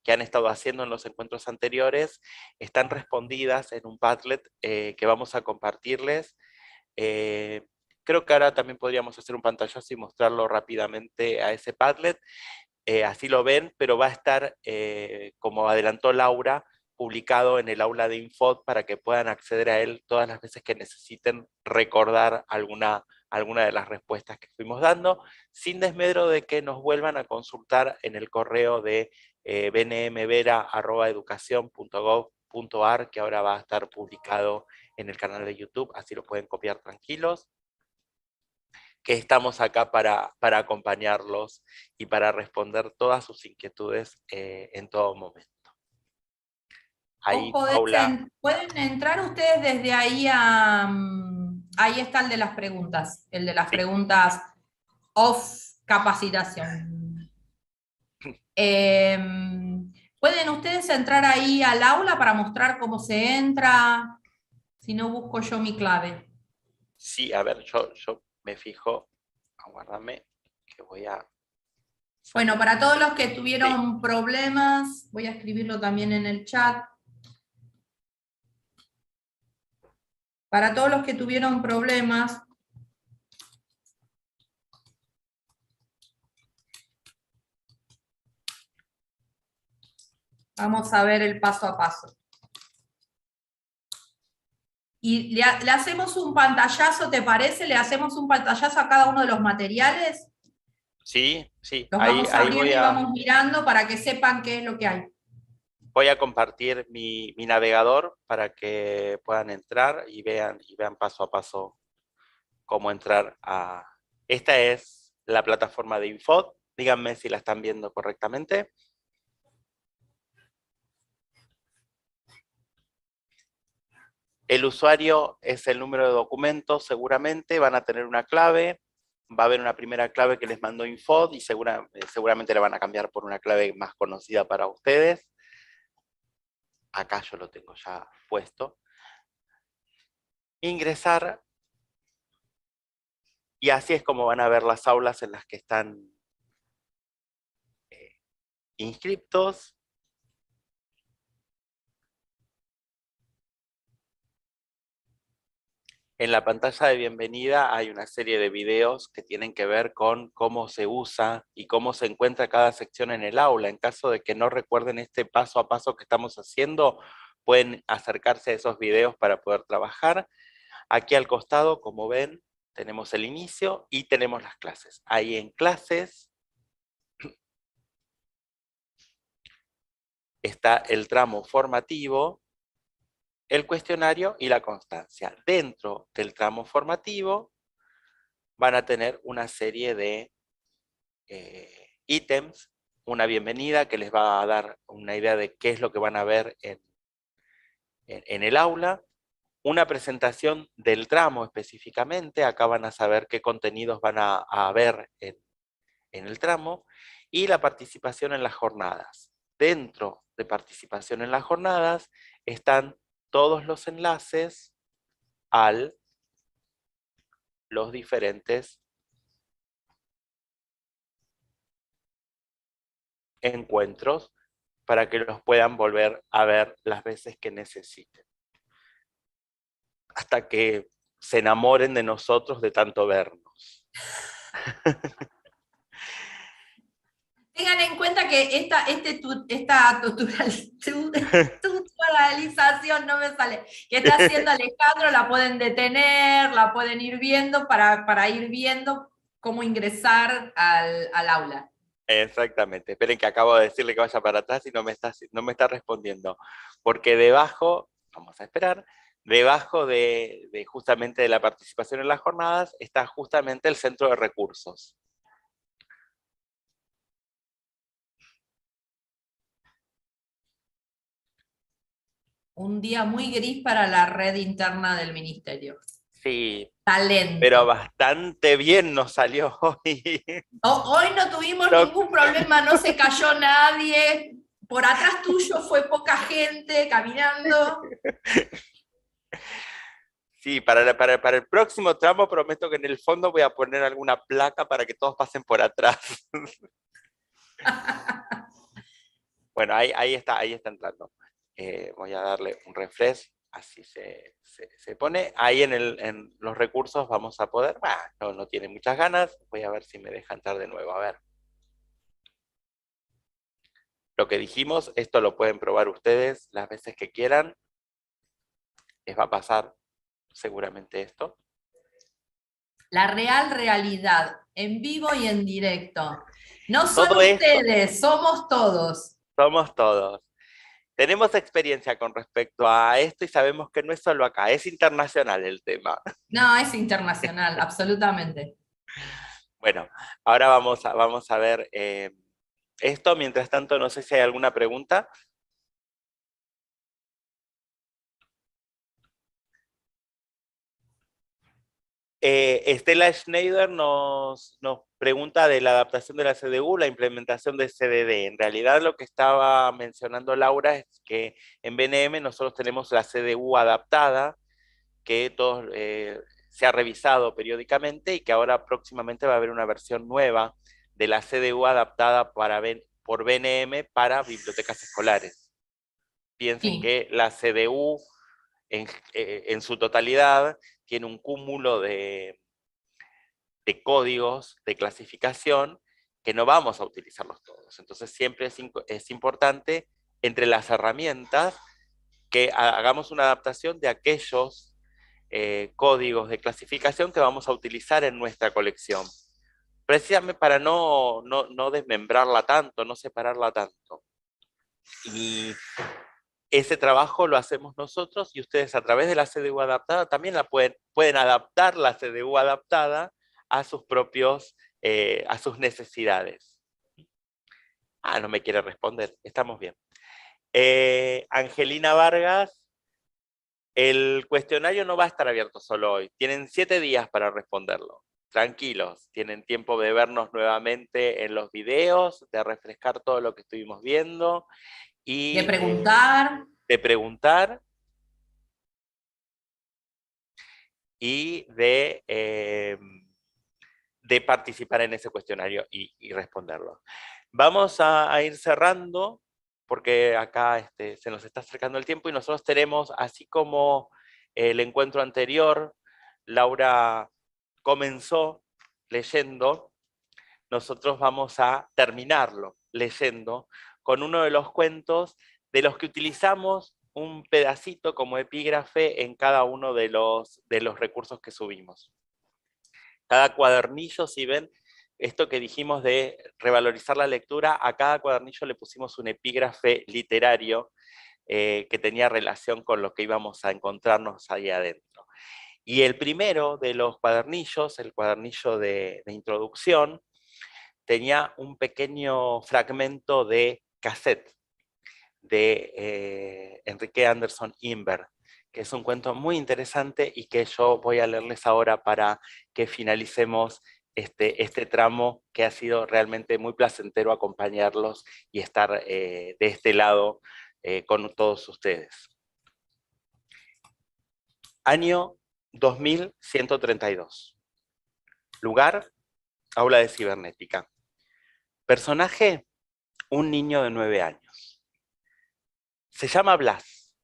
han estado haciendo en los encuentros anteriores, están respondidas en un Padlet que vamos a compartirles. Creo que ahora también podríamos hacer un pantallazo y mostrarlo rápidamente a ese Padlet. Así lo ven, pero va a estar, como adelantó Laura, publicado en el aula de Infod para que puedan acceder a él todas las veces que necesiten recordar alguna de las respuestas que fuimos dando, sin desmedro de que nos vuelvan a consultar en el correo de bnmvera@educacion.gov.ar, que ahora va a estar publicado en el canal de YouTube, así lo pueden copiar tranquilos, que estamos acá para acompañarlos y para responder todas sus inquietudes en todo momento. Ahí, Paula. ¿Pueden entrar ustedes desde ahí a... ahí está el de las preguntas, el de las preguntas off capacitación. ¿Pueden ustedes entrar ahí al aula para mostrar cómo se entra? Si no, busco yo mi clave. Sí, a ver, yo me fijo, aguárdame, que voy a... Bueno, para todos los que tuvieron problemas, voy a escribirlo también en el chat. Para todos los que tuvieron problemas, vamos a ver el paso a paso. Y le hacemos un pantallazo, ¿te parece? ¿Le hacemos un pantallazo a cada uno de los materiales? Sí. Los Ahí vamos abriendo y vamos mirando para que sepan qué es lo que hay. voy a compartir mi navegador para que puedan entrar y vean paso a paso cómo entrar a... Esta es la plataforma de Infod. Díganme si la están viendo correctamente. El usuario es el número de documentos, seguramente van a tener una clave, va a haber una primera clave que les mandó Infod y seguramente la van a cambiar por una clave más conocida para ustedes. Acá yo lo tengo ya puesto. Ingresar, y así es como van a ver las aulas en las que están inscriptos. En la pantalla de bienvenida hay una serie de videos que tienen que ver con cómo se usa y cómo se encuentra cada sección en el aula. En caso de que no recuerden este paso a paso que estamos haciendo, pueden acercarse a esos videos para poder trabajar. Aquí al costado, como ven, tenemos el inicio y tenemos las clases. Ahí en clases está el tramo formativo, el cuestionario y la constancia. Dentro del tramo formativo van a tener una serie de ítems, una bienvenida que les va a dar una idea de qué es lo que van a ver en el aula, una presentación del tramo específicamente, acá van a saber qué contenidos van a ver en el tramo, y la participación en las jornadas. Dentro de participación en las jornadas están todos los enlaces a los diferentes encuentros para que los puedan volver a ver las veces que necesiten. Hasta que se enamoren de nosotros de tanto vernos. Tengan en cuenta que esta tutorialización, no me sale, que está haciendo Alejandro, la pueden detener, la pueden ir viendo para ir viendo cómo ingresar al aula. Exactamente. Esperen que acabo de decirle que vaya para atrás y no me está respondiendo. Porque debajo, vamos a esperar, debajo de justamente de la participación en las jornadas está justamente el centro de recursos. Un día muy gris para la red interna del ministerio. Sí, Talento. pero bastante bien nos salió hoy. Hoy no tuvimos ningún problema, no se cayó nadie. Por atrás tuyo fue poca gente caminando. Sí, para el próximo tramo prometo que en el fondo voy a poner alguna placa para que todos pasen por atrás. Bueno, ahí está entrando. Voy a darle un refresh, así se pone. Ahí en los recursos vamos a poder, no tiene muchas ganas, voy a ver si me deja entrar de nuevo, a ver. Lo que dijimos, esto lo pueden probar ustedes las veces que quieran. Les va a pasar seguramente esto. La realidad, en vivo y en directo. No son Todo esto, ustedes, somos todos. somos todos. Tenemos experiencia con respecto a esto y sabemos que no es solo acá, es internacional el tema. No, es internacional, absolutamente. Bueno, ahora vamos a ver esto. Mientras tanto, no sé si hay alguna pregunta. Estela Schneider nos pregunta de la adaptación de la CDU, la implementación de CDD. En realidad lo que estaba mencionando Laura es que en BNM nosotros tenemos la CDU adaptada, que se ha revisado periódicamente y que ahora próximamente va a haber una versión nueva de la CDU adaptada por BNM para bibliotecas escolares. Piensen que la CDU en su totalidad tiene un cúmulo de códigos de clasificación que no vamos a utilizarlos todos. Entonces siempre es importante entre las herramientas que hagamos una adaptación de aquellos códigos de clasificación que vamos a utilizar en nuestra colección. Precisamente para no desmembrarla tanto, no separarla tanto. Y ese trabajo lo hacemos nosotros y ustedes a través de la CDU adaptada también pueden adaptar la CDU adaptada a sus propios, a sus necesidades. No me quiere responder, estamos bien. Angelina Vargas, el cuestionario no va a estar abierto solo hoy, tienen 7 días para responderlo. Tranquilos, tienen tiempo de vernos nuevamente en los videos, de refrescar todo lo que estuvimos viendo. Y, de preguntar. De preguntar. Y de participar en ese cuestionario y responderlo. Vamos a ir cerrando, porque acá se nos está acercando el tiempo y nosotros tenemos, así como el encuentro anterior, Laura comenzó leyendo, nosotros vamos a terminarlo leyendo con uno de los cuentos de los que utilizamos un pedacito como epígrafe en cada uno de los recursos que subimos. Cada cuadernillo, si ven, esto que dijimos de revalorizar la lectura, a cada cuadernillo le pusimos un epígrafe literario que tenía relación con lo que íbamos a encontrarnos ahí adentro. Y el primero de los cuadernillos, el cuadernillo de introducción, tenía un pequeño fragmento de cassette de Enrique Anderson Inver, que es un cuento muy interesante y que yo voy a leerles ahora para que finalicemos este tramo, que ha sido realmente muy placentero acompañarlos y estar de este lado con todos ustedes. Año 2132. Lugar, aula de cibernética. Personaje, un niño de 9 años. Se llama Blas.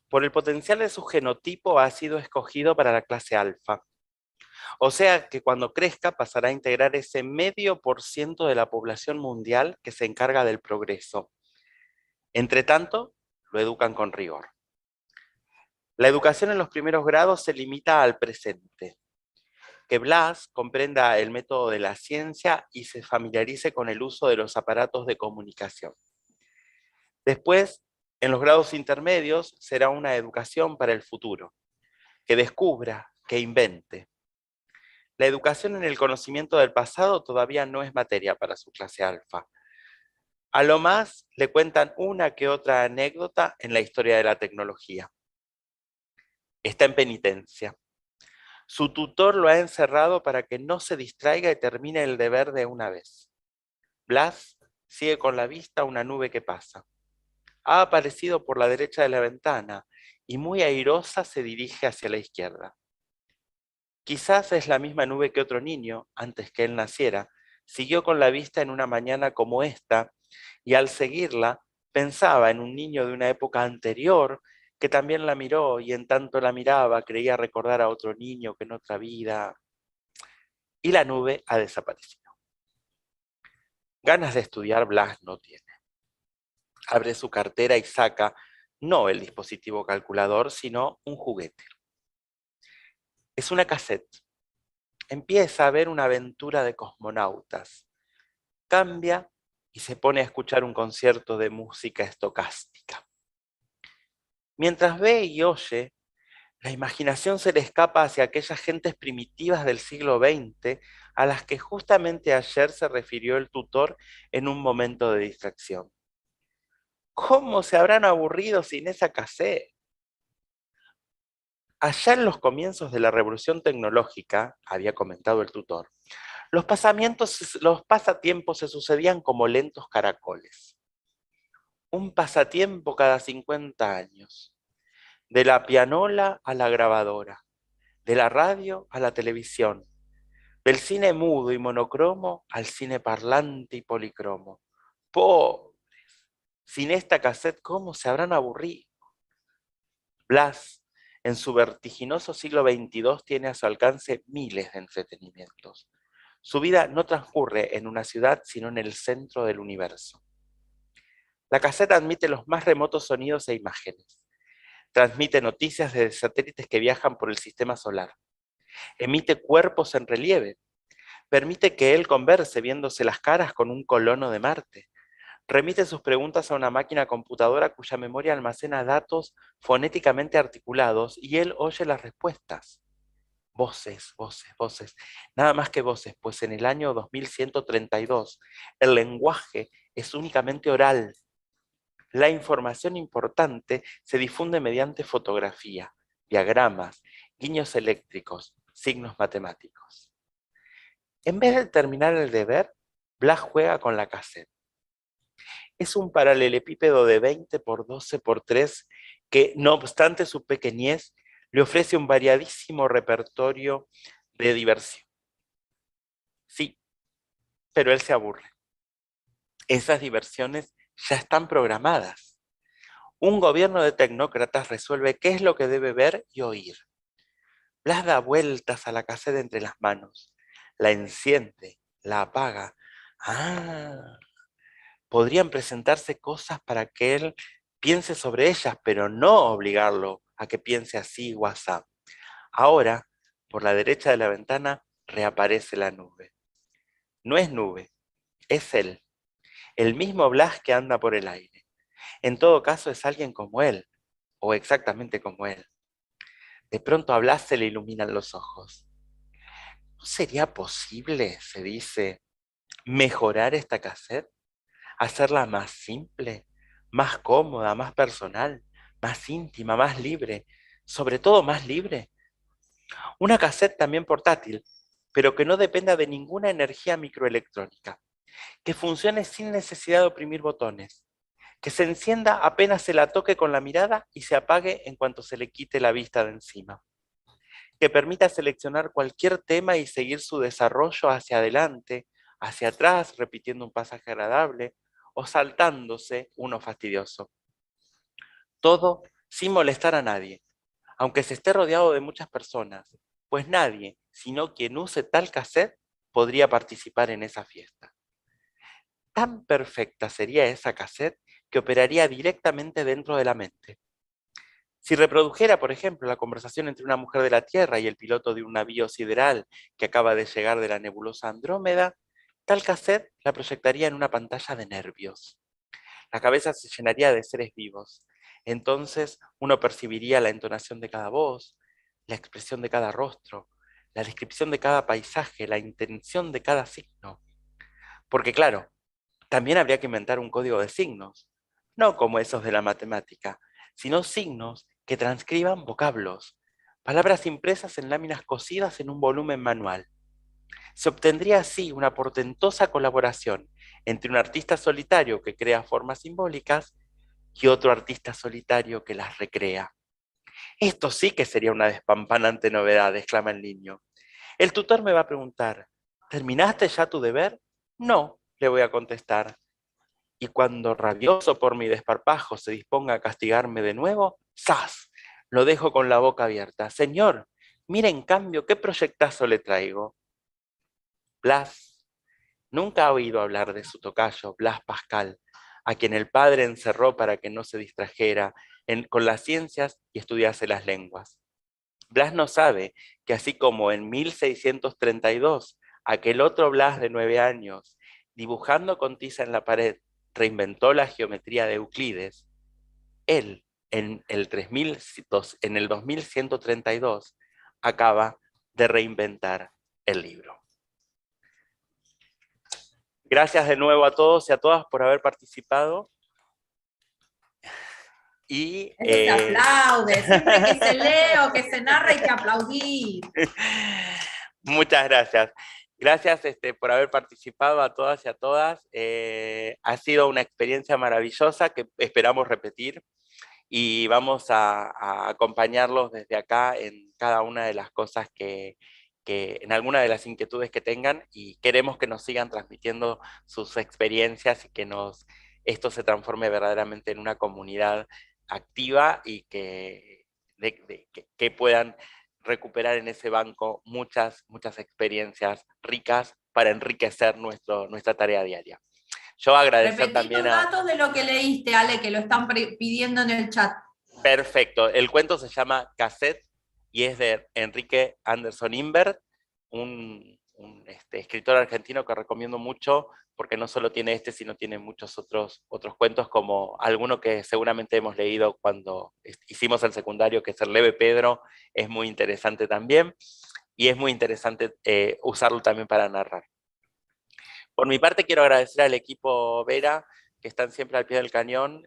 Por el potencial de su genotipo ha sido escogido para la clase alfa. O sea que cuando crezca pasará a integrar ese 0,5% de la población mundial que se encarga del progreso. Entre tanto, lo educan con rigor. La educación en los primeros grados se limita al presente. Que Blas comprenda el método de la ciencia y se familiarice con el uso de los aparatos de comunicación. Después, en los grados intermedios, será una educación para el futuro, que descubra, que invente. La educación en el conocimiento del pasado todavía no es materia para su clase alfa. A lo más le cuentan una que otra anécdota en la historia de la tecnología. Está en penitencia. Su tutor lo ha encerrado para que no se distraiga y termine el deber de una vez. Blas sigue con la vista una nube que pasa. Ha aparecido por la derecha de la ventana y muy airosa se dirige hacia la izquierda. Quizás es la misma nube que otro niño, antes que él naciera, siguió con la vista en una mañana como esta, y al seguirla pensaba en un niño de una época anterior que también la miró y en tanto la miraba creía recordar a otro niño que en otra vida. Y la nube ha desaparecido. Ganas de estudiar Blas no tiene. Abre su cartera y saca, no el dispositivo calculador, sino un juguete. Es una cassette. Empieza a ver una aventura de cosmonautas. Cambia y se pone a escuchar un concierto de música estocástica. Mientras ve y oye, la imaginación se le escapa hacia aquellas gentes primitivas del siglo XX a las que justamente ayer se refirió el tutor en un momento de distracción. ¿Cómo se habrán aburrido sin esa cassette? Allá en los comienzos de la revolución tecnológica, había comentado el tutor, los pasatiempos se sucedían como lentos caracoles. Un pasatiempo cada 50 años. De la pianola a la grabadora, de la radio a la televisión, del cine mudo y monocromo al cine parlante y policromo. Pobres, sin esta cassette, ¿cómo se habrán aburrido? Blas, en su vertiginoso siglo XXII, tiene a su alcance miles de entretenimientos. Su vida no transcurre en una ciudad, sino en el centro del universo. La cassette admite los más remotos sonidos e imágenes. Transmite noticias desde satélites que viajan por el sistema solar. Emite cuerpos en relieve. Permite que él converse viéndose las caras con un colono de Marte. Remite sus preguntas a una máquina computadora cuya memoria almacena datos fonéticamente articulados y él oye las respuestas. Voces, voces, voces. Nada más que voces, pues en el año 2132 el lenguaje es únicamente oral. La información importante se difunde mediante fotografía, diagramas, guiños eléctricos, signos matemáticos. En vez de terminar el deber, Blas juega con la cassette. Es un paralelepípedo de 20 por 12 por 3 que, no obstante su pequeñez, le ofrece un variadísimo repertorio de diversión. Sí, pero él se aburre. Esas diversiones ya están programadas. Un gobierno de tecnócratas resuelve qué es lo que debe ver y oír. Blas da vueltas a la cassette entre las manos, la enciende, la apaga. Podrían presentarse cosas para que él piense sobre ellas, pero no obligarlo a que piense así o asá. Ahora, por la derecha de la ventana, reaparece la nube. No es nube, es él, el mismo Blas que anda por el aire. En todo caso es alguien como él, o exactamente como él. De pronto a Blas se le iluminan los ojos. ¿No sería posible, se dice, mejorar esta cassette? Hacerla más simple, más cómoda, más personal, más íntima, más libre, sobre todo más libre. Una cassette también portátil, pero que no dependa de ninguna energía microelectrónica, que funcione sin necesidad de oprimir botones, que se encienda apenas se la toque con la mirada y se apague en cuanto se le quite la vista de encima, que permita seleccionar cualquier tema y seguir su desarrollo hacia adelante, hacia atrás, repitiendo un pasaje agradable o saltándose uno fastidioso. Todo sin molestar a nadie, aunque se esté rodeado de muchas personas, pues nadie, sino quien use tal cassette, podría participar en esa fiesta. Tan perfecta sería esa cassette que operaría directamente dentro de la mente. Si reprodujera, por ejemplo, la conversación entre una mujer de la Tierra y el piloto de un navío sideral que acaba de llegar de la nebulosa Andrómeda, tal cassette la proyectaría en una pantalla de nervios. La cabeza se llenaría de seres vivos. Entonces uno percibiría la entonación de cada voz, la expresión de cada rostro, la descripción de cada paisaje, la intención de cada signo. Porque claro, también habría que inventar un código de signos, no como esos de la matemática, sino signos que transcriban vocablos, palabras impresas en láminas cosidas en un volumen manual. Se obtendría así una portentosa colaboración entre un artista solitario que crea formas simbólicas y otro artista solitario que las recrea. Esto sí que sería una despampanante novedad, exclama el niño. El tutor me va a preguntar, ¿terminaste ya tu deber? No, le voy a contestar. Y cuando rabioso por mi desparpajo se disponga a castigarme de nuevo, ¡zas! Lo dejo con la boca abierta. Señor, mire en cambio qué proyectazo le traigo. Blas nunca ha oído hablar de su tocayo, Blas Pascal, a quien el padre encerró para que no se distrajera con las ciencias y estudiase las lenguas. Blas no sabe que así como en 1632, aquel otro Blas de 9 años, dibujando con tiza en la pared, reinventó la geometría de Euclides, él, en el 2132, acaba de reinventar el libro. Gracias de nuevo a todos y a todas por haber participado. Y, Eso se aplaude, siempre que se lee o que se narra hay que aplaudir. Muchas gracias. Gracias por haber participado a todas y a todas. Ha sido una experiencia maravillosa que esperamos repetir y vamos a acompañarlos desde acá en cada una de las cosas en alguna de las inquietudes que tengan, y queremos que nos sigan transmitiendo sus experiencias y que esto se transforme verdaderamente en una comunidad activa y que puedan recuperar en ese banco muchas experiencias ricas para enriquecer nuestra tarea diaria. Yo agradecer Repetí también los datos de lo que leíste, Ale, que lo están pidiendo en el chat. Perfecto. El cuento se llama Cassette y es de Enrique Anderson Imbert, un escritor argentino que recomiendo mucho porque no solo tiene sino tiene muchos otros cuentos, como alguno que seguramente hemos leído cuando hicimos el secundario, que es El leve Pedro. Es muy interesante también, y es muy interesante usarlo también para narrar. Por mi parte quiero agradecer al equipo Vera, que están siempre al pie del cañón,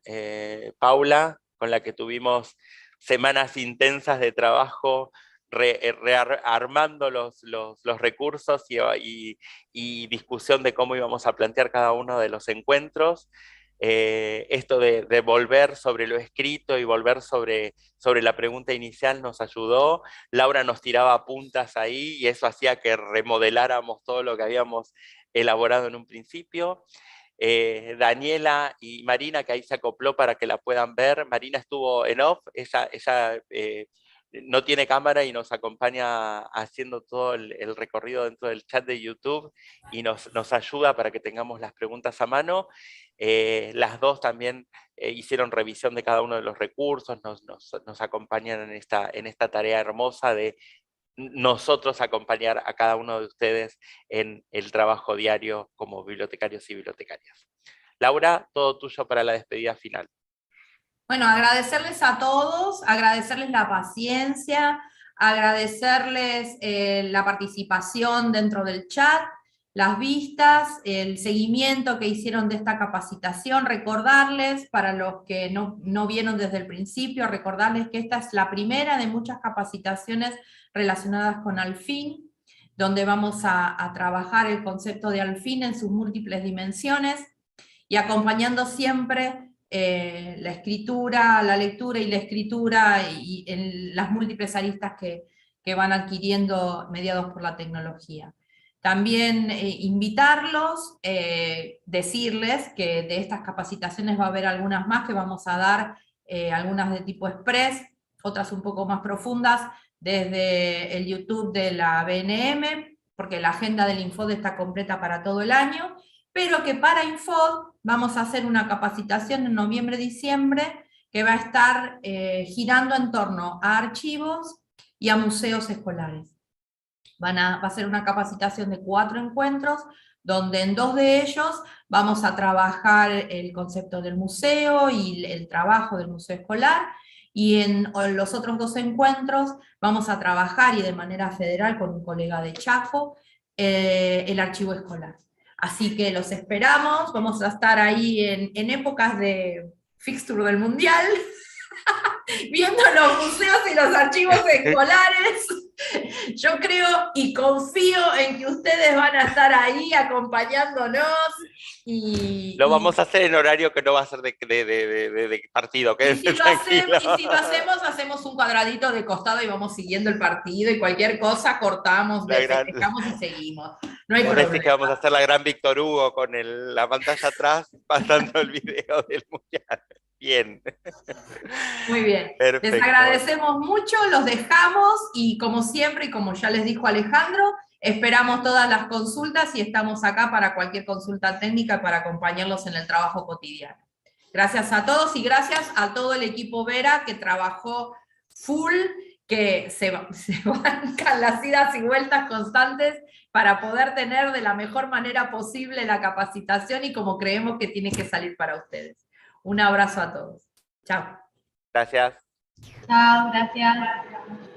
Paula, con la que tuvimos semanas intensas de trabajo, armando los recursos y discusión de cómo íbamos a plantear cada uno de los encuentros. Esto de volver sobre lo escrito y volver sobre la pregunta inicial nos ayudó. Laura nos tiraba puntas ahí y eso hacía que remodeláramos todo lo que habíamos elaborado en un principio. Daniela y Marina, que ahí se acopló para que la puedan ver. Marina estuvo en off, ella no tiene cámara y nos acompaña haciendo todo el recorrido dentro del chat de YouTube y nos ayuda para que tengamos las preguntas a mano. Las dos también hicieron revisión de cada uno de los recursos, nos acompañan en esta tarea hermosa de nosotros acompañar a cada uno de ustedes en el trabajo diario como bibliotecarios y bibliotecarias. Laura, todo tuyo para la despedida final. Bueno, agradecerles a todos, agradecerles la paciencia, agradecerles la participación dentro del chat, las vistas, el seguimiento que hicieron de esta capacitación, recordarles, para los que no vieron desde el principio, recordarles que esta es la primera de muchas capacitaciones relacionadas con Alfin, donde vamos a trabajar el concepto de Alfin en sus múltiples dimensiones, y acompañando siempre la escritura, la lectura y la escritura, y en las múltiples aristas que van adquiriendo mediados por la tecnología. También invitarlos, decirles que de estas capacitaciones va a haber algunas más que vamos a dar, algunas de tipo express, otras un poco más profundas, desde el YouTube de la BNM, porque la agenda del Infod está completa para todo el año, pero que para Infod vamos a hacer una capacitación en noviembre-diciembre que va a estar girando en torno a archivos y a museos escolares. Va a ser una capacitación de 4 encuentros, donde en 2 de ellos vamos a trabajar el concepto del museo y el trabajo del museo escolar, y en los otros 2 encuentros vamos a trabajar, y de manera federal con un colega de Chaco, el archivo escolar. Así que los esperamos, vamos a estar ahí en épocas de fixture del Mundial, viendo los museos y los archivos escolares. Yo creo y confío en que ustedes van a estar ahí acompañándonos. Lo vamos a hacer en horario que no va a ser de partido. Y si lo hacemos, hacemos un cuadradito de costado y vamos siguiendo el partido, y cualquier cosa cortamos, festejamos y seguimos. No hay problema. Decís que vamos a hacer la gran Víctor Hugo con la pantalla atrás, pasando el video del Mundial. Bien. Muy bien. Perfecto. Les agradecemos mucho, los dejamos, y como siempre, y como ya les dijo Alejandro, esperamos todas las consultas y estamos acá para cualquier consulta técnica para acompañarlos en el trabajo cotidiano. Gracias a todos y gracias a todo el equipo Vera que trabajó full, que se bancan las idas y vueltas constantes para poder tener de la mejor manera posible la capacitación y como creemos que tiene que salir para ustedes. Un abrazo a todos. Chao. Gracias. Chao, gracias.